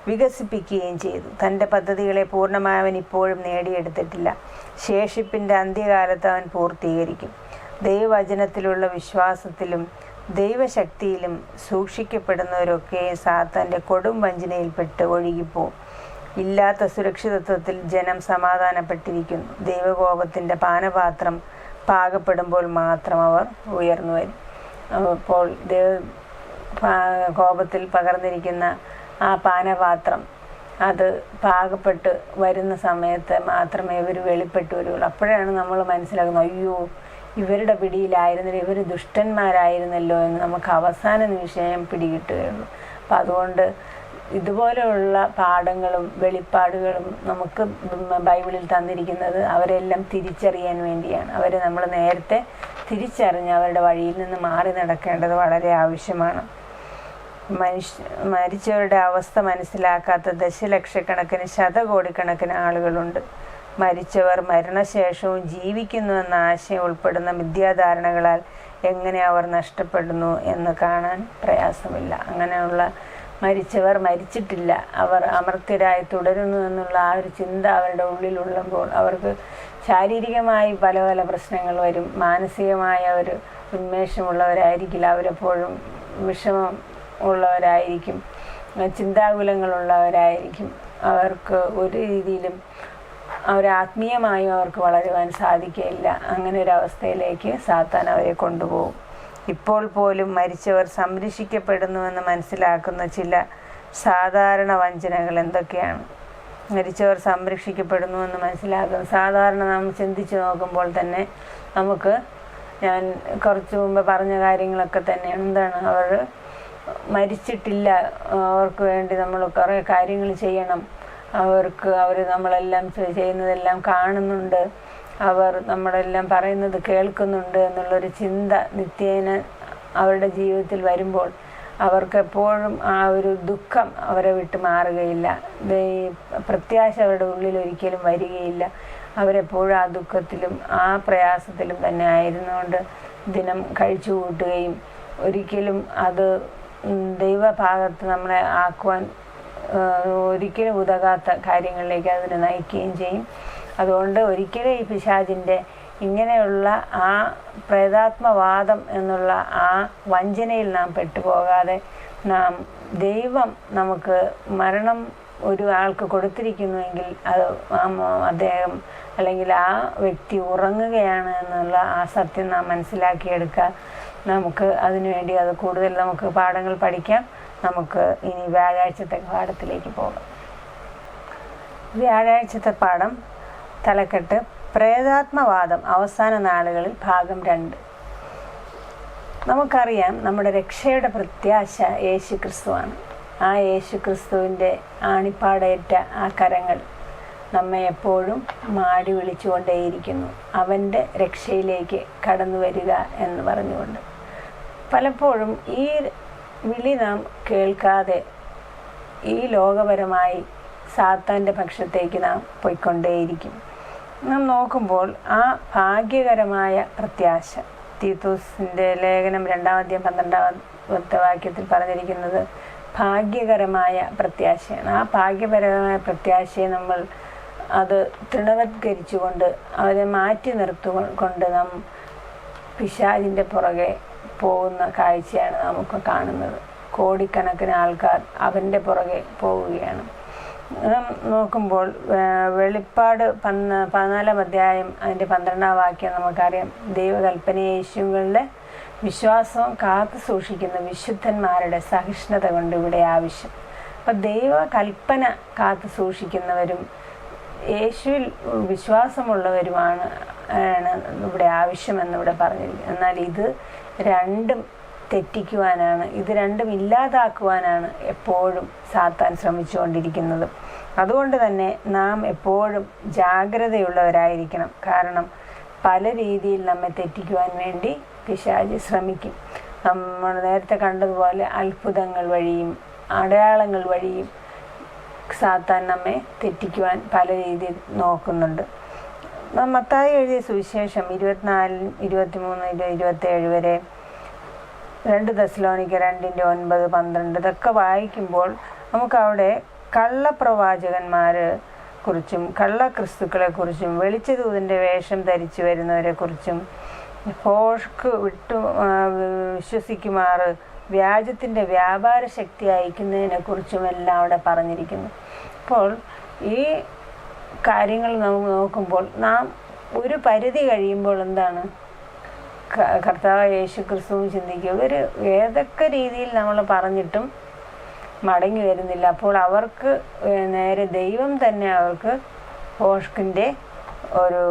വികസിപ്പിക്കുകയും ചെയ്തു. തൻ്റെ പദ്ധതികളെ പൂർണ്ണമായി അവൻ ഇപ്പോഴും നേടിയെടുത്തിട്ടില്ല. ശേഷിപ്പിൻ്റെ അന്ത്യകാലത്ത് അവൻ പൂർത്തീകരിക്കും. ദൈവവചനത്തിലുള്ള വിശ്വാസത്തിലും ദൈവശക്തിയിലും സൂക്ഷിക്കപ്പെടുന്നവരൊക്കെ സാത്താൻ്റെ കൊടും വഞ്ചനയിൽപ്പെട്ട് ഒഴുകിപ്പോവും. ഇല്ലാത്ത സുരക്ഷിതത്വത്തിൽ ജനം സമാധാനപ്പെട്ടിരിക്കുന്നു. ദൈവകോപത്തിൻ്റെ പാനപാത്രം പാകപ്പെടുമ്പോൾ മാത്രം അവർ ഉയർന്നു വരും. അപ്പോൾ കോപത്തിൽ പകർന്നിരിക്കുന്ന ആ പാനപാത്രം അത് പാകപ്പെട്ട് വരുന്ന സമയത്ത് മാത്രമേ ഇവർ വെളിപ്പെട്ട് വരുള്ളൂ. അപ്പോഴാണ് നമ്മൾ മനസ്സിലാക്കുന്നത്, അയ്യോ ഇവരുടെ പിടിയിലായിരുന്നില്ല, ഇവർ ദുഷ്ടന്മാരായിരുന്നല്ലോ എന്ന് നമുക്ക് അവസാന നിമിഷം പിടികിട്ടുകയുള്ളൂ. അപ്പം അതുകൊണ്ട് ഇതുപോലെയുള്ള പാഠങ്ങളും വെളിപ്പാടുകളും നമുക്ക് ബൈബിളിൽ തന്നിരിക്കുന്നത് അവരെല്ലാം തിരിച്ചറിയാൻ വേണ്ടിയാണ്. അവരെ നമ്മൾ നേരത്തെ തിരിച്ചറിഞ്ഞ് അവരുടെ വഴിയിൽ നിന്ന് മാറി നടക്കേണ്ടത് വളരെ ആവശ്യമാണ്. മരിച്ചവരുടെ അവസ്ഥ മനസ്സിലാക്കാത്ത ദശലക്ഷക്കണക്കിന് ശതകോടിക്കണക്കിന് ആളുകളുണ്ട്. മരിച്ചവർ മരണശേഷവും ജീവിക്കുന്നുവെന്ന ആശയം ഉൾപ്പെടുന്ന മിഥ്യാധാരണകളാൽ എങ്ങനെ അവർ നഷ്ടപ്പെടുന്നു എന്ന് കാണാൻ പ്രയാസമില്ല. അങ്ങനെയുള്ള മരിച്ചവർ മരിച്ചിട്ടില്ല, അവർ അമർത്യരായി തുടരുന്നു എന്നുള്ള ആ ഒരു ചിന്ത അവരുടെ ഉള്ളിലുള്ളപ്പോൾ അവർക്ക് ശാരീരികമായി പല പല പ്രശ്നങ്ങൾ വരും. മാനസികമായ ഒരു ഉന്മേഷമുള്ളവരായിരിക്കില്ല, അവരെപ്പോഴും വിഷമം ഉള്ളവരായിരിക്കും, ചിന്താകുലങ്ങളുള്ളവരായിരിക്കും. അവർക്ക് ഒരു രീതിയിലും ആത്മീയമായും അവർക്ക് വളരുവാൻ സാധിക്കില്ല. അങ്ങനെ ഒരു അവസ്ഥയിലേക്ക് സാത്താൻ അവരെ കൊണ്ടുപോകും. ഇപ്പോൾ പോലും മരിച്ചവർ സംരക്ഷിക്കപ്പെടുന്നുവെന്ന് മനസ്സിലാക്കുന്ന ചില സാധാരണ വഞ്ചനകൾ എന്തൊക്കെയാണ്? മരിച്ചവർ സംരക്ഷിക്കപ്പെടുന്നു മനസ്സിലാക്കുന്നു. സാധാരണ നാം ചിന്തിച്ച് നോക്കുമ്പോൾ തന്നെ നമുക്ക്, ഞാൻ കുറച്ച് മുമ്പ് പറഞ്ഞ കാര്യങ്ങളൊക്കെ തന്നെയാണ്. എന്താണ്, അവർ മരിച്ചിട്ടില്ല, അവർക്ക് വേണ്ടി നമ്മൾ കുറേ കാര്യങ്ങൾ ചെയ്യണം, അവർ നമ്മളെല്ലാം ചെയ്യുന്നതെല്ലാം കാണുന്നുണ്ട്, അവർ നമ്മളെല്ലാം പറയുന്നത് കേൾക്കുന്നുണ്ട് എന്നുള്ളൊരു ചിന്ത നിത്യേന അവരുടെ ജീവിതത്തിൽ വരുമ്പോൾ അവർക്കെപ്പോഴും ആ ഒരു ദുഃഖം അവരെ വിട്ട് മാറുകയില്ല. പ്രത്യാശ അവരുടെ ഉള്ളിൽ ഒരിക്കലും വരികയില്ല. അവരെപ്പോഴും ആ ദുഃഖത്തിലും ആ പ്രയാസത്തിലും തന്നെ ആയിരുന്നുകൊണ്ട് ദിനം കഴിച്ചു കൂട്ടുകയും ഒരിക്കലും അത് ദൈവഭാഗത്ത് നമ്മളെ ആക്കുവാൻ ഒരിക്കലും ഉതകാത്ത കാര്യങ്ങളിലേക്ക് അതിനെ നയിക്കുകയും ചെയ്യും. അതുകൊണ്ട് ഒരിക്കലും ഈ പിശാചിൻ്റെ ഇങ്ങനെയുള്ള ആ പ്രേതാത്മവാദം എന്നുള്ള ആ വഞ്ചനയിൽ നാം പെട്ടുപോകാതെ, നാം ദൈവം നമുക്ക് മരണം ഒരു ആൾക്ക് കൊടുത്തിരിക്കുന്നുവെങ്കിൽ അത് അദ്ദേഹം അല്ലെങ്കിൽ ആ വ്യക്തി ഉറങ്ങുകയാണ് എന്നുള്ള ആ സത്യം നാം മനസ്സിലാക്കിയെടുക്കുക. നമുക്ക് അതിനുവേണ്ടി അത് കൂടുതൽ നമുക്ക് പാഠങ്ങൾ പഠിക്കാം. നമുക്ക് ഇനി വ്യാഴാഴ്ചത്തെ പാഠത്തിലേക്ക് പോകാം. വ്യാഴാഴ്ചത്തെ പാഠം തലക്കെട്ട് പ്രേതാത്മവാദം അവസാന നാളുകളിൽ ഭാഗം 2. നമുക്കറിയാം, നമ്മുടെ രക്ഷയുടെ പ്രത്യാശ യേശു ക്രിസ്തുവാണ്. ആ യേശു ക്രിസ്തുവിൻ്റെ ആണിപ്പാടേറ്റ ആ കരങ്ങൾ നമ്മെ എപ്പോഴും മാടി വിളിച്ചുകൊണ്ടേയിരിക്കുന്നു, അവൻ്റെ രക്ഷയിലേക്ക് കടന്നു വരിക എന്ന് പറഞ്ഞുകൊണ്ട്. പലപ്പോഴും ഈ വിളി നാം കേൾക്കാതെ ഈ ലോകപരമായി സാത്താൻ്റെ പക്ഷത്തേക്ക് നാം പോയിക്കൊണ്ടേയിരിക്കും. നാം നോക്കുമ്പോൾ ആ ഭാഗ്യകരമായ പ്രത്യാശ, തീത്തോസിൻ്റെ ലേഖനം 2-ാം അധ്യായം 12-ാമത്തെ വാക്യത്തിൽ പറഞ്ഞിരിക്കുന്നത് ഭാഗ്യകരമായ പ്രത്യാശയാണ്. ആ ഭാഗ്യപരമായ പ്രത്യാശയെ നമ്മൾ അത് തൃണവത്കരിച്ചുകൊണ്ട് അവരെ മാറ്റി നിർത്തിക്കൊണ്ട് നാം പിശാചിൻ്റെ പുറകെ പോകുന്ന കാഴ്ചയാണ് നമുക്ക് കാണുന്നത്. കോടിക്കണക്കിന് ആൾക്കാർ അവൻ്റെ പുറകെ പോവുകയാണ്. നാം നോക്കുമ്പോൾ വെളിപ്പാട് 14-ാം അധ്യായം അതിൻ്റെ 12-ാം വാക്യം നമുക്കറിയാം. ദൈവകൽപ്പനയേശുകളിലെ വിശ്വാസവും കാത്തു സൂക്ഷിക്കുന്ന വിശുദ്ധന്മാരുടെ സഹിഷ്ണുത കൊണ്ട് ഇവിടെ ആവശ്യം. അപ്പം ദൈവകൽപ്പന കാത്തു സൂക്ഷിക്കുന്നവരും യേശുവിൽ വിശ്വാസമുള്ളവരുമാണ് ഇവിടെ ആവശ്യമെന്നിവിടെ പറഞ്ഞിരിക്കുന്നത്. എന്നാൽ ഇത് രണ്ടും തെറ്റിക്കുവാനാണ്, ഇത് രണ്ടും ഇല്ലാതാക്കുവാനാണ് എപ്പോഴും സാത്താൻ ശ്രമിച്ചുകൊണ്ടിരിക്കുന്നത്. അതുകൊണ്ട് തന്നെ നാം എപ്പോഴും ജാഗ്രതയുള്ളവരായിരിക്കണം. കാരണം പല രീതിയിൽ നമ്മെ തെറ്റിക്കുവാൻ വേണ്ടി പിശാച് ശ്രമിക്കും. നമ്മൾ നേരത്തെ കണ്ടതുപോലെ അത്ഭുതങ്ങൾ വഴിയും അടയാളങ്ങൾ വഴിയും സാത്താൻ നമ്മെ തെറ്റിക്കുവാൻ പല രീതിയിൽ നോക്കുന്നുണ്ട്. മത്തായി എഴുതിയ സുവിശേഷം 24, 23, 27 വരെ, 2 തെസ്സലോനിക്കർ 2:9, 12 ഇതൊക്കെ വായിക്കുമ്പോൾ നമുക്കവിടെ കള്ളപ്രവാചകന്മാരെ കുറിച്ചും കള്ളക്രിസ്തുക്കളെ കുറിച്ചും വെളിച്ചദൂതൻ്റെ വേഷം ധരിച്ചു വരുന്നവരെ കുറിച്ചും ഭോഷ്ക് വിശ്വസിക്കുമാറ് വ്യാജത്തിൻ്റെ വ്യാപാര ശക്തി അയക്കുന്നതിനെ കുറിച്ചുമെല്ലാം അവിടെ പറഞ്ഞിരിക്കുന്നു. അപ്പോൾ ഈ കാര്യങ്ങൾ നാം നോക്കുമ്പോൾ നാം ഒരു പരിധി കഴിയുമ്പോൾ എന്താണ്, കർത്താവ് യേശു ക്രിസ്തുവും ചിന്തിക്കുക, ഇവർ ഏതൊക്കെ രീതിയിൽ നമ്മൾ പറഞ്ഞിട്ടും മടങ്ങി വരുന്നില്ല. അപ്പോൾ അവർക്ക് നേരെ ദൈവം തന്നെ അവർക്ക് ഭോഷ്കിൻ്റെ ഒരു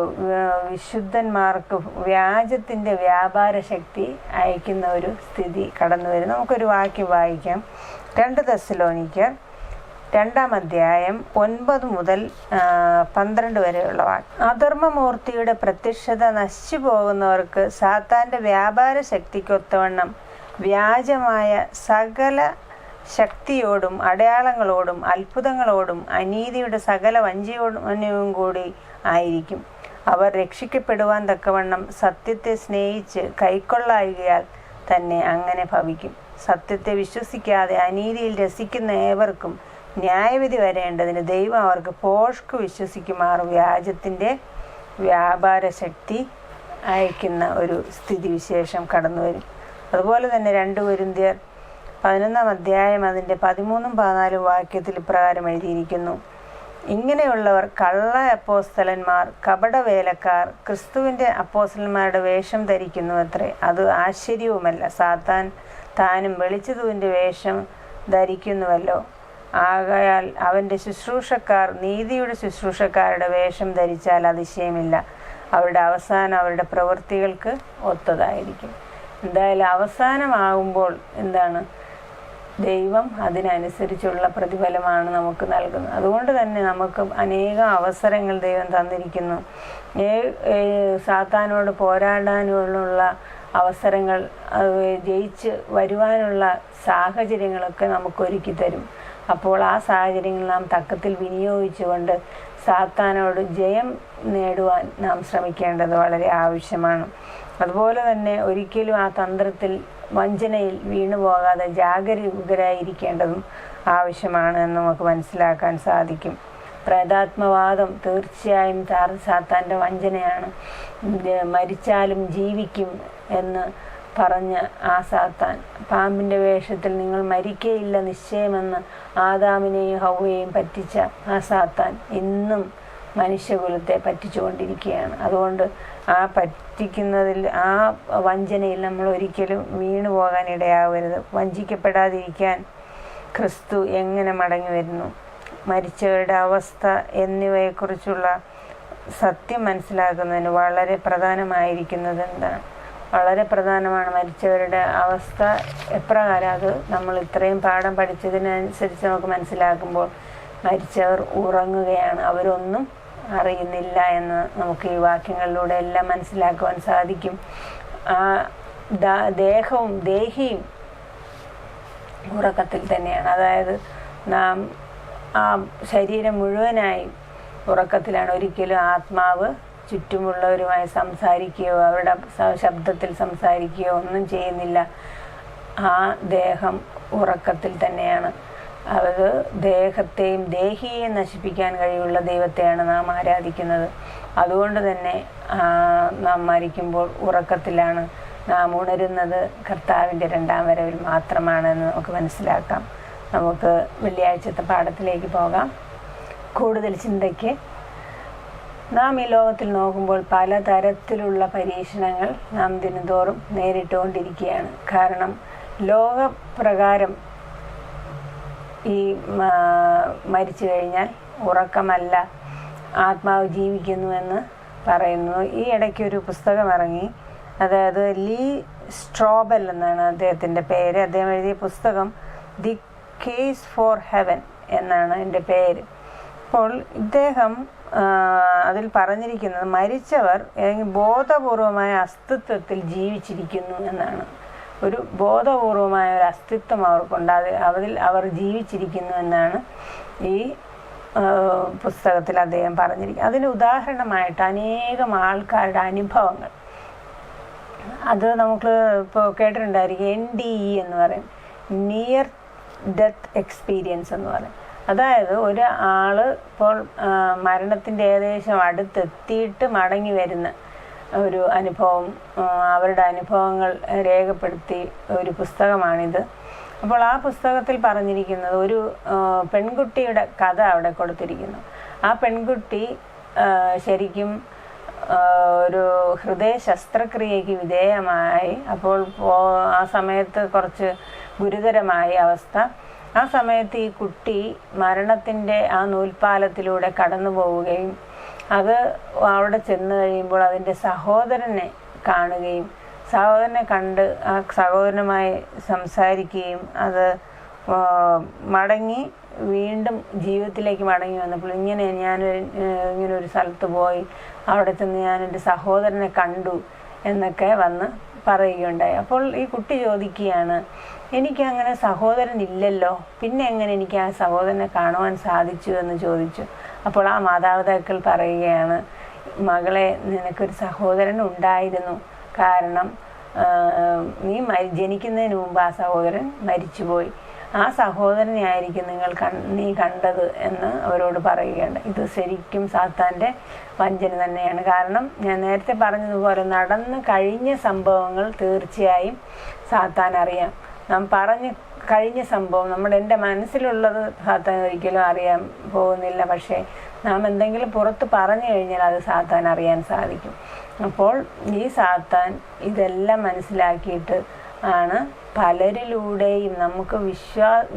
വിശുദ്ധന്മാർക്ക് വ്യാജത്തിൻ്റെ വ്യാപാര ശക്തി അയക്കുന്ന ഒരു സ്ഥിതി കടന്നു വരും. നമുക്കൊരു വാക്യം വായിക്കാം. 2 തെസ്സലോനിക്കർ 2-ാം അധ്യായം 9 മുതൽ 12 വരെയുള്ള വാക്യം. അധർമ്മമൂർത്തിയുടെ പ്രത്യക്ഷത നശിച്ചു പോകുന്നവർക്ക് സാത്താൻ്റെ വ്യാപാര ശക്തിക്കൊത്തവണ്ണം വ്യാജമായ സകല ശക്തിയോടും അടയാളങ്ങളോടും അത്ഭുതങ്ങളോടും അനീതിയുടെ സകല വഞ്ചനയും കൂടി ആയിരിക്കും. അവർ രക്ഷിക്കപ്പെടുവാൻ തക്കവണ്ണം സത്യത്തെ സ്നേഹിച്ച് കൈക്കൊള്ളായികയാൽ തന്നെ അങ്ങനെ ഭവിക്കും. സത്യത്തെ വിശ്വസിക്കാതെ അനീതിയിൽ രസിക്കുന്ന ഏവർക്കും ന്യായവിധി വരേണ്ടതിന് ദൈവം അവർക്ക് ഭോഷ്ക് വിശ്വസിക്കുമാറ് വ്യാജത്തിൻ്റെ വ്യാപാര ശക്തി അയക്കുന്ന ഒരു സ്ഥിതിവിശേഷം കടന്നു വരും. അതുപോലെ തന്നെ 2 കൊരിന്ത്യർ 11-ാം അധ്യായം അതിൻ്റെ 13, 14 വാക്യത്തിൽ ഇപ്രകാരം എഴുതിയിരിക്കുന്നു: ഇങ്ങനെയുള്ളവർ കള്ള അപ്പോസ്തലന്മാർ, കപടവേലക്കാർ, ക്രിസ്തുവിൻ്റെ അപ്പോസ്തലന്മാരുടെ വേഷം ധരിക്കുന്നു അത്രേ. അത് ആശ്ചര്യവുമല്ല. സാത്താൻ താനും വെളിച്ചദൂതൻ്റെ വേഷം ധരിക്കുന്നുവല്ലോ. ആകയാൽ അവൻ്റെ ശുശ്രൂഷക്കാർ നീതിയുടെ ശുശ്രൂഷക്കാരുടെ വേഷം ധരിച്ചാൽ അതിശയമില്ല. അവരുടെ അവസാനം അവരുടെ പ്രവൃത്തികൾക്ക് ഒത്തതായിരിക്കും. എന്തായാലും അവസാനമാകുമ്പോൾ എന്താണ്? ദൈവം അതിനനുസരിച്ചുള്ള പ്രതിഫലമാണ് നമുക്ക് നൽകുന്നത്. അതുകൊണ്ട് തന്നെ നമുക്ക് അനേകം അവസരങ്ങൾ ദൈവം തന്നിരിക്കുന്നു. സാത്താനോട് പോരാടാനുള്ള അവസരങ്ങൾ, ജയിച്ച് വരുവാനുള്ള സാഹചര്യങ്ങളൊക്കെ നമുക്ക് ഒരുക്കി തരും. അപ്പോൾ ആ സാഹചര്യങ്ങൾ നാം തക്കത്തിൽ വിനിയോഗിച്ചുകൊണ്ട് സാത്താനോട് ജയം നേടുവാൻ നാം ശ്രമിക്കേണ്ടത് വളരെ ആവശ്യമാണ്. അതുപോലെ തന്നെ ഒരിക്കലും ആ തന്ത്രത്തിൽ, വഞ്ചനയിൽ വീണുപോകാതെ ജാഗരൂകരായിരിക്കേണ്ടതും ആവശ്യമാണ് എന്ന് നമുക്ക് മനസ്സിലാക്കാൻ സാധിക്കും. പ്രേതാത്മവാദം തീർച്ചയായും സാത്താൻ്റെ വഞ്ചനയാണ്. മരിച്ചാലും ജീവിക്കും എന്ന് പറഞ്ഞ ആ സാത്താൻ, പാമ്പിൻ്റെ വേഷത്തിൽ നിങ്ങൾ മരിക്കയില്ല നിശ്ചയമെന്ന് ആദാമിനെയും ഹൗവയെയും പറ്റിച്ച ആ സാത്താൻ ഇന്നും മനുഷ്യകുലത്തെ പറ്റിച്ചുകൊണ്ടിരിക്കുകയാണ്. അതുകൊണ്ട് ആ പറ്റിക്കുന്നതിൽ, ആ വഞ്ചനയിൽ നമ്മൾ ഒരിക്കലും വീണു പോകാൻ ഇടയാവരുത്. വഞ്ചിക്കപ്പെടാതിരിക്കാൻ ക്രിസ്തു എങ്ങനെ മടങ്ങി വരുന്നു, മരിച്ചവരുടെ അവസ്ഥ എന്നിവയെക്കുറിച്ചുള്ള സത്യം മനസ്സിലാക്കുന്നതിന് വളരെ പ്രധാനമായിരിക്കുന്നത് എന്താണ്? വളരെ പ്രധാനമാണ് മരിച്ചവരുടെ അവസ്ഥ എപ്രകാരം. അത് നമ്മൾ ഇത്രയും പാഠം പഠിച്ചതിനനുസരിച്ച് നമുക്ക് മനസ്സിലാക്കുമ്പോൾ മരിച്ചവർ ഉറങ്ങുകയാണ്, അവരൊന്നും അറിയുന്നില്ല എന്ന് നമുക്ക് ഈ വാക്യങ്ങളിലൂടെ എല്ലാം മനസ്സിലാക്കുവാൻ സാധിക്കും. ആ ദേഹവും ദേഹിയും ഉറക്കത്തിൽ തന്നെയാണ്. അതായത് നാം ആ ശരീരം മുഴുവനായും ഉറക്കത്തിലാണ്. ഒരിക്കലും ആത്മാവ് ചുറ്റുമുള്ളവരുമായി സംസാരിക്കുകയോ അവരുടെ ശബ്ദത്തിൽ സംസാരിക്കുകയോ ഒന്നും ചെയ്യുന്നില്ല. ആ ദേഹം ഉറക്കത്തിൽ തന്നെയാണ്. അത് ദേഹത്തെയും ദേഹിയെയും നശിപ്പിക്കാൻ കഴിവുള്ള ദൈവത്തെയാണ് നാം ആരാധിക്കുന്നത്. അതുകൊണ്ട് തന്നെ നാം മരിക്കുമ്പോൾ ഉറക്കത്തിലാണ്. നാം ഉണരുന്നത് കർത്താവിൻ്റെ രണ്ടാം വരവിൽ മാത്രമാണെന്ന് നമുക്ക് മനസ്സിലാക്കാം. നമുക്ക് വെള്ളിയാഴ്ചത്തെ പാഠത്തിലേക്ക് പോകാം. കൂടുതൽ ചിന്തയ്ക്ക് നാം ഈ ലോകത്തിൽ നോക്കുമ്പോൾ പലതരത്തിലുള്ള പരീക്ഷണങ്ങൾ നാം ദിനംതോറും നേരിട്ടുകൊണ്ടിരിക്കുകയാണ്. കാരണം ലോകപ്രകാരം ഈ മരിച്ചു കഴിഞ്ഞാൽ ഉറക്കമല്ല, ആത്മാവ് ജീവിക്കുന്നുവെന്ന് പറയുന്നു. ഈ ഇടയ്ക്കൊരു പുസ്തകം ഇറങ്ങി, അതായത് ലീ സ്ട്രോബൽ എന്നാണ് അദ്ദേഹത്തിൻ്റെ പേര്. അദ്ദേഹം എഴുതിയ പുസ്തകം ദി കേസ് ഫോർ ഹെവൻ എന്നാണ് എൻ്റെ പേര്. അപ്പോൾ ഇദ്ദേഹം അതിൽ പറഞ്ഞിരിക്കുന്നത് മരിച്ചവർ ബോധപൂർവമായ അസ്തിത്വത്തിൽ ജീവിച്ചിരിക്കുന്നു എന്നാണ്. ഒരു ബോധപൂർവമായ ഒരു അസ്തിത്വം അവർക്കുണ്ട്, അതിൽ അവർ ജീവിച്ചിരിക്കുന്നു എന്നാണ് ഈ പുസ്തകത്തിൽ അദ്ദേഹം പറഞ്ഞിരിക്കുന്നത്. അതിന് ഉദാഹരണമായിട്ട് അനേകം ആൾക്കാരുടെ അനുഭവങ്ങൾ, അത് നമുക്ക് ഇപ്പോൾ കേട്ടിട്ടുണ്ടായിരിക്കും. NDE എന്ന് പറയും, നിയർ ഡെത്ത് എക്സ്പീരിയൻസ് എന്ന് പറയും. അതായത് ഒരാൾ ഇപ്പോൾ മരണത്തിൻ്റെ ഏകദേശം അടുത്തെത്തിയിട്ട് മടങ്ങി വരുന്ന ഒരു അനുഭവം, അവരുടെ അനുഭവങ്ങൾ രേഖപ്പെടുത്തി ഒരു പുസ്തകമാണിത്. അപ്പോൾ ആ പുസ്തകത്തിൽ പറഞ്ഞിരിക്കുന്നത് ഒരു പെൺകുട്ടിയുടെ കഥ അവിടെ കൊടുത്തിരിക്കുന്നു. ആ പെൺകുട്ടി ശരിക്കും ഒരു ഹൃദയ ശസ്ത്രക്രിയയ്ക്ക് വിധേയമായി. അപ്പോൾ ആ സമയത്ത് കുറച്ച് ഗുരുതരമായ അവസ്ഥ. ആ സമയത്ത് ഈ കുട്ടി മരണത്തിൻ്റെ ആ നൂൽപ്പാലത്തിലൂടെ കടന്നു പോവുകയും അത് അവിടെ ചെന്ന് കഴിയുമ്പോൾ അതിൻ്റെ സഹോദരനെ കാണുകയും സഹോദരനെ കണ്ട് ആ സഹോദരനുമായി സംസാരിക്കുകയും അത് മടങ്ങി വീണ്ടും ജീവിതത്തിലേക്ക് മടങ്ങി വന്നപ്പോൾ ഇങ്ങനൊരു സ്ഥലത്ത് പോയി അവിടെ ചെന്ന് ഞാൻ എൻ്റെ സഹോദരനെ കണ്ടു എന്നൊക്കെ വന്ന് പറയുകയുണ്ടായി. അപ്പോൾ ഈ കുട്ടി ചോദിക്കുകയാണ്, എനിക്കങ്ങനെ സഹോദരൻ ഇല്ലല്ലോ, പിന്നെ എങ്ങനെ എനിക്ക് ആ സഹോദരനെ കാണുവാൻ സാധിച്ചു എന്ന് ചോദിച്ചു. അപ്പോൾ ആ മാതാപിതാക്കൾ പറയുകയാണ്, മകളെ, നിനക്കൊരു സഹോദരൻ ഉണ്ടായിരുന്നു. കാരണം നീ ജനിക്കുന്നതിന് മുമ്പ് ആ സഹോദരൻ മരിച്ചുപോയി. ആ സഹോദരനെ ആയിരിക്കും നീ കണ്ടത് എന്ന് അവരോട് പറയുകയാണ്. ഇത് ശരിക്കും സാത്താൻ്റെ വഞ്ചന തന്നെയാണ്. കാരണം ഞാൻ നേരത്തെ പറഞ്ഞതുപോലെ നടന്നു കഴിഞ്ഞ സംഭവങ്ങൾ തീർച്ചയായും സാത്താൻ അറിയാം. നാം പറഞ്ഞു കഴിഞ്ഞ സംഭവം എൻ്റെ മനസ്സിലുള്ളത് സാത്താൻ ഒരിക്കലും അറിയാൻ പോകുന്നില്ല. പക്ഷേ നാം എന്തെങ്കിലും പുറത്ത് പറഞ്ഞു കഴിഞ്ഞാൽ അത് സാത്താൻ അറിയാൻ സാധിക്കും. അപ്പോൾ ഈ സാത്താൻ ഇതെല്ലാം മനസ്സിലാക്കിയിട്ട് ആണ് പലരിലൂടെയും നമുക്ക്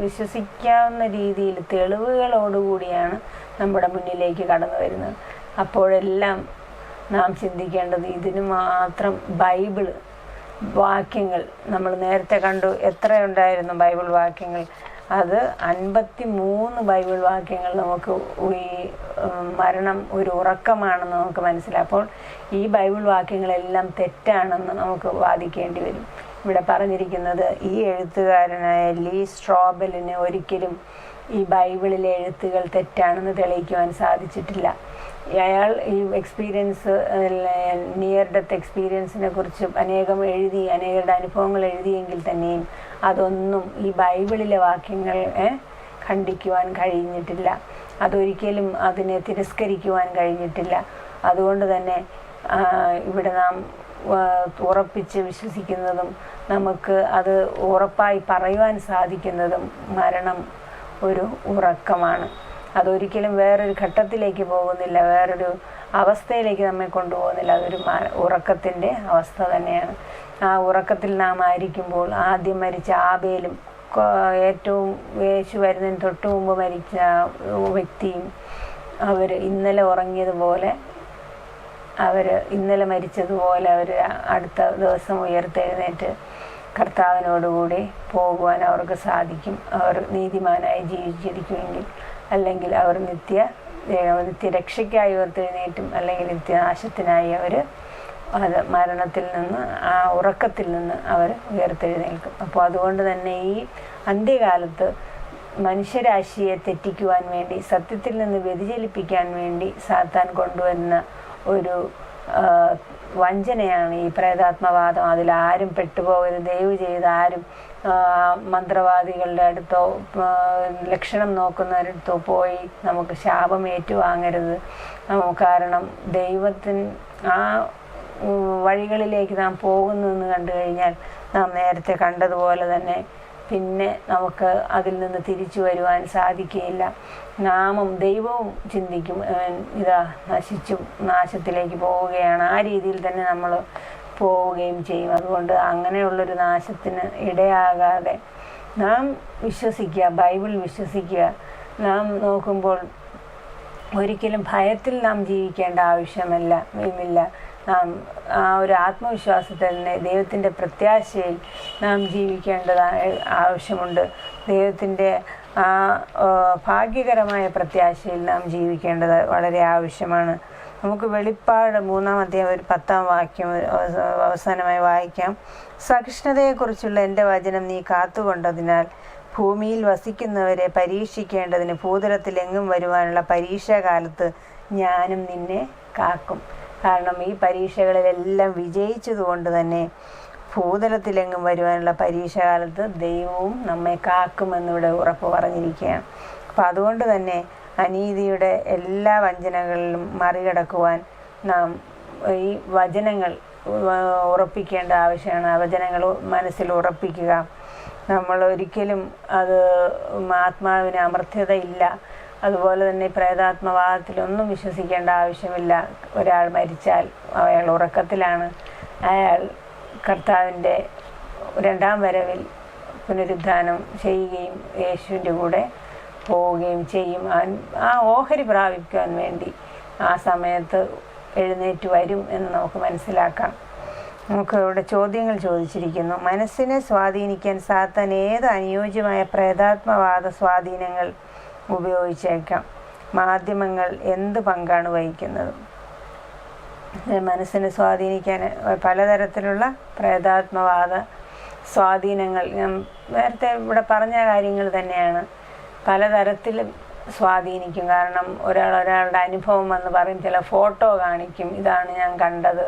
വിശ്വസിക്കാവുന്ന രീതിയിൽ തെളിവുകളോടുകൂടിയാണ് നമ്മുടെ മുന്നിലേക്ക് കടന്നു വരുന്നത്. അപ്പോഴെല്ലാം നാം ചിന്തിക്കേണ്ടത് ഇതിന് മാത്രം ബൈബിൾ വാക്യങ്ങൾ നമ്മൾ നേരത്തെ കണ്ടു. എത്രയുണ്ടായിരുന്നു ബൈബിൾ വാക്യങ്ങൾ? അത് 53 ബൈബിൾ വാക്യങ്ങൾ നമുക്ക് ഈ മരണം ഒരു ഉറക്കമാണെന്ന് നമുക്ക് മനസ്സിലാക്കും. അപ്പോൾ ഈ ബൈബിൾ വാക്യങ്ങളെല്ലാം തെറ്റാണെന്ന് നമുക്ക് വാദിക്കേണ്ടി വരും. ഇവിടെ പറഞ്ഞിരിക്കുന്നത് ഈ എഴുത്തുകാരനായ ലീ സ്ട്രോബലിന് ഒരിക്കലും ഈ ബൈബിളിലെ എഴുത്തുകൾ തെറ്റാണെന്ന് തെളിയിക്കുവാൻ സാധിച്ചിട്ടില്ല. അയാൾ ഈ എക്സ്പീരിയൻസ്, നിയർ ഡെത്ത് എക്സ്പീരിയൻസിനെ കുറിച്ച് അനേകം എഴുതി, അനേകരുടെ അനുഭവങ്ങൾ എഴുതിയെങ്കിൽ തന്നെയും അതൊന്നും ഈ ബൈബിളിലെ വാക്യങ്ങളെ ഖണ്ഡിക്കുവാൻ കഴിഞ്ഞിട്ടില്ല. അതൊരിക്കലും അതിനെ തിരസ്കരിക്കുവാൻ കഴിഞ്ഞിട്ടില്ല. അതുകൊണ്ട് തന്നെ ഇവിടെ നാം ഉറപ്പിച്ച് വിശ്വസിക്കുന്നതും നമുക്ക് അത് ഉറപ്പായി പറയുവാൻ സാധിക്കുന്നതും മരണം ഒരു ഉറക്കമാണ്. അതൊരിക്കലും വേറൊരു ഘട്ടത്തിലേക്ക് പോകുന്നില്ല, വേറൊരു അവസ്ഥയിലേക്ക് നമ്മെ കൊണ്ടുപോകുന്നില്ല. അതൊരു ഉറക്കത്തിൻ്റെ അവസ്ഥ തന്നെയാണ്. ആ ഉറക്കത്തിൽ നാം ആയിരിക്കുമ്പോൾ ആദ്യം മരിച്ച ആബേലും ഏറ്റവും യേശു വരുന്നതിന് തൊട്ട് മുമ്പ് മരിച്ച വ്യക്തിയും അവർ ഇന്നലെ ഉറങ്ങിയതുപോലെ, അവർ ഇന്നലെ മരിച്ചതുപോലെ അവർ അടുത്ത ദിവസം ഉയർത്തെഴുന്നേറ്റ് കർത്താവിനോടുകൂടി പോകുവാൻ അവർക്ക് സാധിക്കും. അവർ നീതിമാനായി ജീവിച്ചിരിക്കുമെങ്കിൽ, അല്ലെങ്കിൽ അവർ നിത്യരക്ഷയ്ക്കായി ഉയർത്തെഴുന്നേറ്റും, അല്ലെങ്കിൽ നിത്യനാശത്തിനായി അവർ അത് മരണത്തിൽ നിന്ന്, ആ ഉറക്കത്തിൽ നിന്ന് അവർ ഉയർത്തെഴുന്നേൽക്കും. അപ്പോൾ അതുകൊണ്ട് തന്നെ ഈ അന്ത്യകാലത്ത് മനുഷ്യരാശിയെ തെറ്റിക്കുവാൻ വേണ്ടി, സത്യത്തിൽ നിന്ന് വ്യതിചലിപ്പിക്കാൻ വേണ്ടി സാത്താൻ കൊണ്ടുവരുന്ന ഒരു വഞ്ചനയാണ് ഈ പ്രേതാത്മവാദം. അതിലാരും പെട്ടുപോകരുത്. ദയവ് ചെയ്ത് ആരും മന്ത്രവാദികളുടെ അടുത്തോ ലക്ഷണം നോക്കുന്നവരടുത്തോ പോയി നമുക്ക് ശാപം ഏറ്റുവാങ്ങരുത്. കാരണം ദൈവത്തിന് ആ വഴികളിലേക്ക് നാം പോകുന്നു എന്ന് കണ്ടു കഴിഞ്ഞാൽ നാം നേരത്തെ കണ്ടതുപോലെ തന്നെ പിന്നെ നമുക്ക് അതിൽ നിന്ന് തിരിച്ചു വരുവാൻ സാധിക്കുകയില്ല. നാമും ദൈവവും ചിന്തിക്കും, ഇതാ നാശത്തിലേക്ക് പോവുകയാണ്. ആ രീതിയിൽ തന്നെ നമ്മൾ പോവുകയും ചെയ്യും. അതുകൊണ്ട് അങ്ങനെയുള്ളൊരു നാശത്തിന് ഇടയാകാതെ നാം വിശ്വസിക്കുക, ബൈബിൾ വിശ്വസിക്കുക. നാം നോക്കുമ്പോൾ ഒരിക്കലും ഭയത്തിൽ നാം ജീവിക്കേണ്ട ആവശ്യമില്ല. നാം ആ ഒരു ആത്മവിശ്വാസത്തിൽ തന്നെ ദൈവത്തിൻ്റെ പ്രത്യാശയിൽ നാം ജീവിക്കേണ്ടതായ ആവശ്യമുണ്ട്. ദൈവത്തിൻ്റെ ആ ഭാഗ്യകരമായ പ്രത്യാശയിൽ നാം ജീവിക്കേണ്ടത് വളരെ ആവശ്യമാണ്. നമുക്ക് വെളിപ്പാട് 3-ാം അധ്യായം ഒരു 10-ാം വാക്യം അവസാനമായി വായിക്കാം. സഹിഷ്ണുതയെക്കുറിച്ചുള്ള എൻ്റെ വചനം നീ കാത്തുകൊണ്ടതിനാൽ ഭൂമിയിൽ വസിക്കുന്നവരെ പരീക്ഷിക്കേണ്ടതിന് ഭൂതലത്തിലെങ്ങും വരുവാനുള്ള പരീക്ഷാകാലത്ത് ഞാനും നിന്നെ കാക്കും. കാരണം ഈ പരീക്ഷകളിലെല്ലാം വിജയിച്ചതുകൊണ്ട് തന്നെ ഭൂതലത്തിലെങ്ങും വരുവാനുള്ള പരീക്ഷാകാലത്ത് ദൈവവും നമ്മെ കാക്കുമെന്നിവിടെ ഉറപ്പ് പറഞ്ഞിരിക്കുകയാണ്. അപ്പം അതുകൊണ്ട് തന്നെ അനീതിയുടെ എല്ലാ വഞ്ചനകളിലും മറികടക്കുവാൻ നാം ഈ വചനങ്ങൾ ഉറപ്പിക്കേണ്ട ആവശ്യമാണ്. ആ വചനങ്ങൾ മനസ്സിൽ ഉറപ്പിക്കുക. നമ്മൾ ഒരിക്കലും അത് ആത്മാവിന് അമർത്യതയില്ല. അതുപോലെ തന്നെ പ്രേതാത്മവാദത്തിലൊന്നും വിശ്വസിക്കേണ്ട ആവശ്യമില്ല. ഒരാൾ മരിച്ചാൽ അയാൾ ഉറക്കത്തിലാണ്. അയാൾ കർത്താവിൻ്റെ 2-ാം വരവിൽ പുനരുദ്ധാനം ചെയ്യുകയും യേശുവിൻ്റെ കൂടെ പോവുകയും ചെയ്യും. ആ ഓഹരി പ്രാപിക്കാൻ വേണ്ടി ആ സമയത്ത് എഴുന്നേറ്റ് വരും എന്ന് നമുക്ക് മനസ്സിലാക്കാം. നമുക്ക് ഇവിടെ ചോദ്യങ്ങൾ ചോദിച്ചിരിക്കുന്നു. മനസ്സിനെ സ്വാധീനിക്കാൻ സാത്താൻ ഏത് അനുയോജ്യമായ പ്രേതാത്മവാദ സ്വാധീനങ്ങൾ ഉപയോഗിച്ചേക്കാം? മാധ്യമങ്ങൾ എന്ത് പങ്കാണ് വഹിക്കുന്നത്? മനസ്സിനെ സ്വാധീനിക്കാൻ പലതരത്തിലുള്ള പ്രേതാത്മവാദ സ്വാധീനങ്ങൾ ഞാൻ നേരത്തെ ഇവിടെ പറഞ്ഞ കാര്യങ്ങൾ തന്നെയാണ്. പലതരത്തിലും സ്വാധീനിക്കും. കാരണം ഒരാളുടെ അനുഭവം വന്ന് പറയും, ചില ഫോട്ടോ കാണിക്കും, ഇതാണ് ഞാൻ കണ്ടത്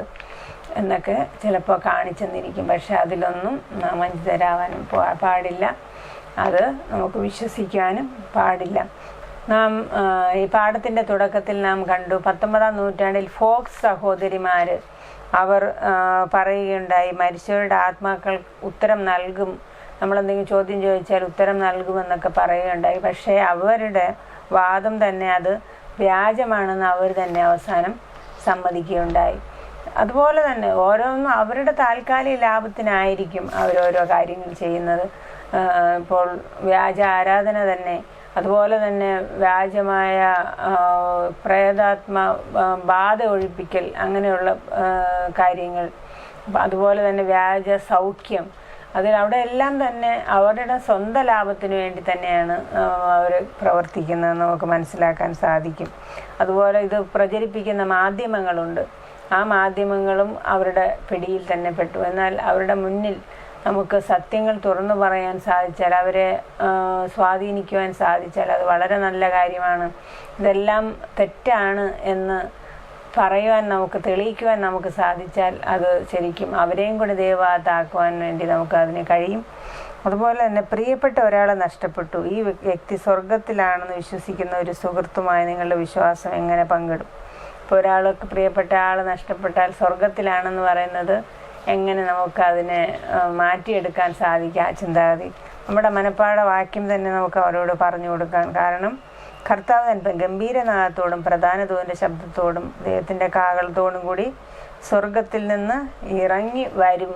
എന്നൊക്കെ ചിലപ്പോൾ കാണിച്ചെന്നിരിക്കും. പക്ഷെ അതിലൊന്നും നാം വഞ്ചിതരാവാനും പാടില്ല. അത് നമുക്ക് വിശ്വസിക്കാനും പാടില്ല. നാം ഈ പാഠത്തിൻ്റെ തുടക്കത്തിൽ നാം കണ്ടു 19-ാം നൂറ്റാണ്ടിൽ ഫോക്സ് സഹോദരിമാർ അവർ പറയുകയുണ്ടായി, മരിച്ചവരുടെ ആത്മാക്കൾ ഉത്തരം നൽകും, നമ്മളെന്തെങ്കിലും ചോദ്യം ചോദിച്ചാൽ ഉത്തരം നൽകുമെന്നൊക്കെ പറയുകയുണ്ടായി. പക്ഷേ അവരുടെ വാദം തന്നെ അത് വ്യാജമാണെന്ന് അവർ തന്നെ അവസാനം സമ്മതിക്കുകയുണ്ടായി. അതുപോലെ തന്നെ ഓരോന്നും അവരുടെ താൽക്കാലിക ലാഭത്തിനായിരിക്കും അവരോരോ കാര്യങ്ങൾ ചെയ്യുന്നത്. ഇപ്പോൾ വ്യാജ ആരാധന തന്നെ, അതുപോലെ തന്നെ വ്യാജമായ പ്രേതാത്മ ബാധ ഒഴിപ്പിക്കൽ, അങ്ങനെയുള്ള കാര്യങ്ങൾ, അതുപോലെ തന്നെ വ്യാജ സൗഖ്യം, അവിടെ എല്ലാം തന്നെ അവരുടെ സ്വന്തം ലാഭത്തിന് വേണ്ടി തന്നെയാണ് അവർ പ്രവർത്തിക്കുന്നത് നമുക്ക് മനസ്സിലാക്കാൻ സാധിക്കും. അതുപോലെ ഇത് പ്രചരിപ്പിക്കുന്ന മാധ്യമങ്ങളുണ്ട്. ആ മാധ്യമങ്ങളും അവരുടെ പിടിയിൽ തന്നെ പെട്ടു. എന്നാൽ അവരുടെ മുന്നിൽ നമുക്ക് സത്യങ്ങൾ തുറന്നു പറയാൻ സാധിച്ചാൽ, അവരെ സ്വാധീനിക്കുവാൻ സാധിച്ചാൽ അത് വളരെ നല്ല കാര്യമാണ്. ഇതെല്ലാം തെറ്റാണ് എന്ന് പറയുവാൻ നമുക്ക്, തെളിയിക്കുവാൻ നമുക്ക് സാധിച്ചാൽ അത് ശരിക്കും അവരെയും കൂടി ദൈവഭാഗത്താക്കുവാൻ വേണ്ടി നമുക്ക് അതിന് കഴിയും. അതുപോലെ തന്നെ പ്രിയപ്പെട്ട ഒരാളെ നഷ്ടപ്പെട്ടു, ഈ വ്യക്തി സ്വർഗത്തിലാണെന്ന് വിശ്വസിക്കുന്ന ഒരു സുഹൃത്തുമായി നിങ്ങളുടെ വിശ്വാസം എങ്ങനെ പങ്കിടും? ഇപ്പോൾ ഒരാൾക്ക് പ്രിയപ്പെട്ട ആൾ നഷ്ടപ്പെട്ടാൽ സ്വർഗത്തിലാണെന്ന് പറയുന്നത് എങ്ങനെ നമുക്കതിനെ മാറ്റിയെടുക്കാൻ സാധിക്കുക? ആ ചിന്താഗതി നമ്മുടെ മനപ്പാഠ വാക്യം തന്നെ നമുക്ക് അവരോട് പറഞ്ഞു കൊടുക്കാൻ. കാരണം കർത്താവ് തന്നെ ഗംഭീരനാദത്തോടും പ്രധാന ദൂതൻ്റെ ശബ്ദത്തോടും ദൈവത്തിൻ്റെ കാഹളത്തോടും കൂടി സ്വർഗത്തിൽ നിന്ന് ഇറങ്ങി വരും.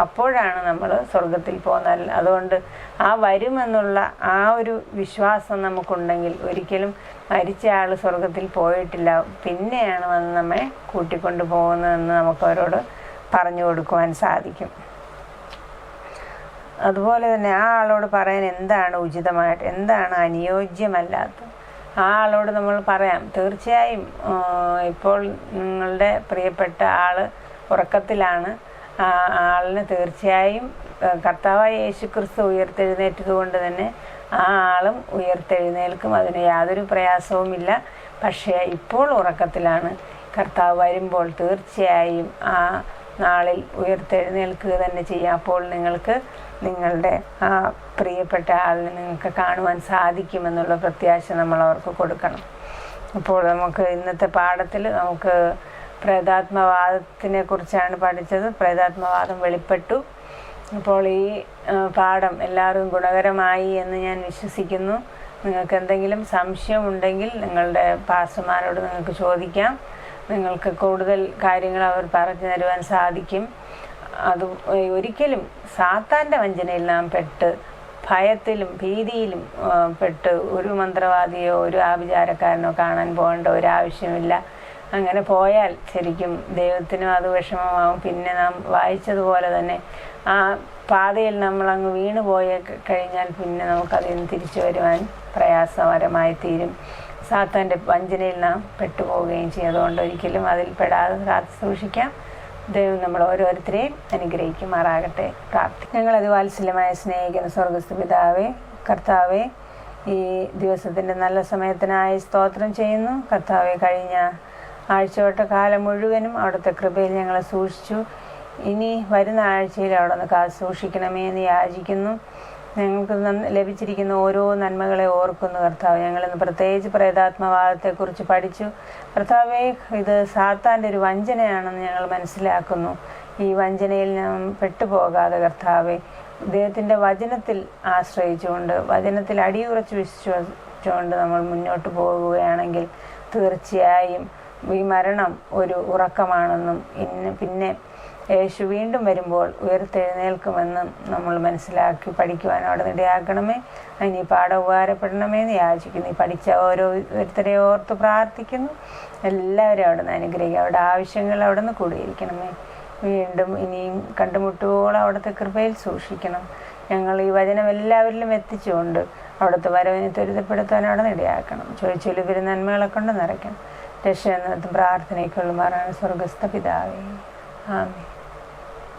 അപ്പോഴാണ് നമ്മൾ സ്വർഗത്തിൽ പോകുന്നത്. അതുകൊണ്ട് ആ വരുമെന്നുള്ള ആ ഒരു വിശ്വാസം നമുക്കുണ്ടെങ്കിൽ ഒരിക്കലും മരിച്ച ആൾ സ്വർഗത്തിൽ പോയിട്ടില്ല, പിന്നെയാണ് വന്ന് നമ്മെ കൂട്ടിക്കൊണ്ടു പോകുന്നതെന്ന് നമുക്ക് അവരോട് പറഞ്ഞു കൊടുക്കുവാൻ സാധിക്കും. അതുപോലെ തന്നെ ആ ആളോട് പറയാൻ എന്താണ് ഉചിതമായിട്ട്, എന്താണ് അനുയോജ്യമല്ലാത്തത്, ആ ആളോട് നമ്മൾ പറയാം. തീർച്ചയായും ഇപ്പോൾ നിങ്ങളുടെ പ്രിയപ്പെട്ട ആൾ ഉറക്കത്തിലാണ്. ആ ആളിന് തീർച്ചയായും കർത്താവായ യേശുക്രിസ്തു ഉയർത്തെഴുന്നേറ്റത് കൊണ്ട് തന്നെ ആ ആളും ഉയർത്തെഴുന്നേൽക്കും, അതിന് യാതൊരു പ്രയാസവുമില്ല. പക്ഷേ ഇപ്പോൾ ഉറക്കത്തിലാണ്. കർത്താവ് വരുമ്പോൾ തീർച്ചയായും ആ നാളിൽ ഉയർത്തെഴുന്നേൽക്കുക തന്നെ ചെയ്യാം. അപ്പോൾ നിങ്ങൾക്ക് നിങ്ങളുടെ ആ പ്രിയപ്പെട്ട ആളിനെ നിങ്ങൾക്ക് കാണുവാൻ സാധിക്കുമെന്നുള്ള പ്രത്യാശ നമ്മൾ അവർക്ക് കൊടുക്കണം. അപ്പോൾ നമുക്ക് ഇന്നത്തെ പാഠത്തിൽ നമുക്ക് പ്രേതാത്മവാദത്തിനെ കുറിച്ചാണ് പഠിച്ചത്. പ്രേതാത്മവാദം വെളിപ്പെട്ടു. അപ്പോൾ ഈ പാഠം എല്ലാവർക്കും ഗുണകരമായി എന്ന് ഞാൻ വിശ്വസിക്കുന്നു. നിങ്ങൾക്ക് എന്തെങ്കിലും സംശയമുണ്ടെങ്കിൽ നിങ്ങളുടെ പാസ്റ്റർമാരോട് നിങ്ങൾക്ക് ചോദിക്കാം. നിങ്ങൾക്ക് കൂടുതൽ കാര്യങ്ങൾ അവർ പറഞ്ഞു തരുവാൻ സാധിക്കും. അത് ഒരിക്കലും സാത്താൻ്റെ വഞ്ചനയിൽ നാം പെട്ട് ഭയത്തിലും ഭീതിയിലും പെട്ട് ഒരു മന്ത്രവാദിയോ ഒരു ആഭിചാരക്കാരനോ കാണാൻ പോകേണ്ട ഒരാവശ്യമില്ല. അങ്ങനെ പോയാൽ ശരിക്കും ദൈവത്തിനും അത് വിഷമമാവും. പിന്നെ നാം വായിച്ചതുപോലെ തന്നെ ആ പാതയിൽ നമ്മളങ്ങ് വീണു പോയി കഴിഞ്ഞാൽ പിന്നെ നമുക്കതിൽ നിന്ന് തിരിച്ചു വരുവാൻ പ്രയാസകരമായി തീരും. സാത്താൻ്റെ വഞ്ചനയിൽ നാം പെട്ടുപോവുകയും ചെയ്യും. അതുകൊണ്ട് ഒരിക്കലും അതിൽ പെടാതെ കാത്തു സൂക്ഷിക്കാം. ദൈവം നമ്മൾ ഓരോരുത്തരെയും അനുഗ്രഹിക്കുമാറാകട്ടെ. പ്രാർത്ഥിക്കും. ഞങ്ങളത് വാത്സല്യമായി സ്നേഹിക്കുന്ന സ്വർഗ്ഗസ്ഥ പിതാവേ, കർത്താവെ, ഈ ദിവസത്തിൻ്റെ നല്ല സമയത്തിനായി സ്തോത്രം ചെയ്യുന്നു. കർത്താവെ, കഴിഞ്ഞ ആഴ്ചവട്ട കാലം മുഴുവനും അവിടുത്തെ കൃപയിൽ ഞങ്ങളെ സൂക്ഷിച്ചു. ഇനി വരുന്ന ആഴ്ചയിൽ അവിടെ നിന്ന് കാത്തു സൂക്ഷിക്കണമേ എന്ന് യാചിക്കുന്നു. ഞങ്ങൾക്ക് ലഭിച്ചിരിക്കുന്ന ഓരോ നന്മകളെ ഓർക്കുന്നു കർത്താവ്. ഞങ്ങളിന്ന് പ്രത്യേകിച്ച് പ്രേതാത്മവാദത്തെക്കുറിച്ച് പഠിച്ചു. കർത്താവേ, ഇത് സാത്താൻ്റെ ഒരു വഞ്ചനയാണെന്ന് ഞങ്ങൾ മനസ്സിലാക്കുന്നു. ഈ വഞ്ചനയിൽ നാം പെട്ടുപോകാതെ കർത്താവെ, ദൈവത്തിൻ്റെ വചനത്തിൽ ആശ്രയിച്ചുകൊണ്ട്, വചനത്തിൽ അടിയുറച്ച് വിശ്വസിച്ചുകൊണ്ട് നമ്മൾ മുന്നോട്ട് പോകുകയാണെങ്കിൽ തീർച്ചയായും ഈ മരണം ഒരു ഉറക്കമാണെന്നും പിന്നെ യേശു വീണ്ടും വരുമ്പോൾ ഉയർത്തെഴുന്നേൽക്കുമെന്നും നമ്മൾ മനസ്സിലാക്കി പഠിക്കുവാൻ അവിടെ ഇടയാക്കണമേ. അതിന് ഈ പാഠം ഉപകാരപ്പെടണമേ എന്ന് യാചിക്കുന്നു. ഈ പഠിച്ച ഓരോരുത്തരെ ഓർത്ത് പ്രാർത്ഥിക്കുന്നു. എല്ലാവരും അവിടെ നിന്ന് അനുഗ്രഹിക്കുക. അവരുടെ ആവശ്യങ്ങൾ അവിടെ നിന്ന് കൂടിയിരിക്കണമേ. വീണ്ടും ഇനിയും കണ്ടുമുട്ടുവോളം അവിടുത്തെ കൃപയിൽ സൂക്ഷിക്കണം. ഞങ്ങൾ ഈ വചനം എല്ലാവരിലും എത്തിച്ചുകൊണ്ട് അവിടുത്തെ വരവിനെ ത്വരിതപ്പെടുത്താൻ അവിടെ നിന്ന് ഇടയാക്കണം. ചോദിച്ചൊലിവരും നന്മകളെ കൊണ്ട് നിറയ്ക്കണം. രക്ഷ എന്നതും പ്രാർത്ഥനയ്ക്കുള്ളുമാറാണ് സ്വർഗ്ഗസ്ഥ പിതാവേ. ആമേൻ.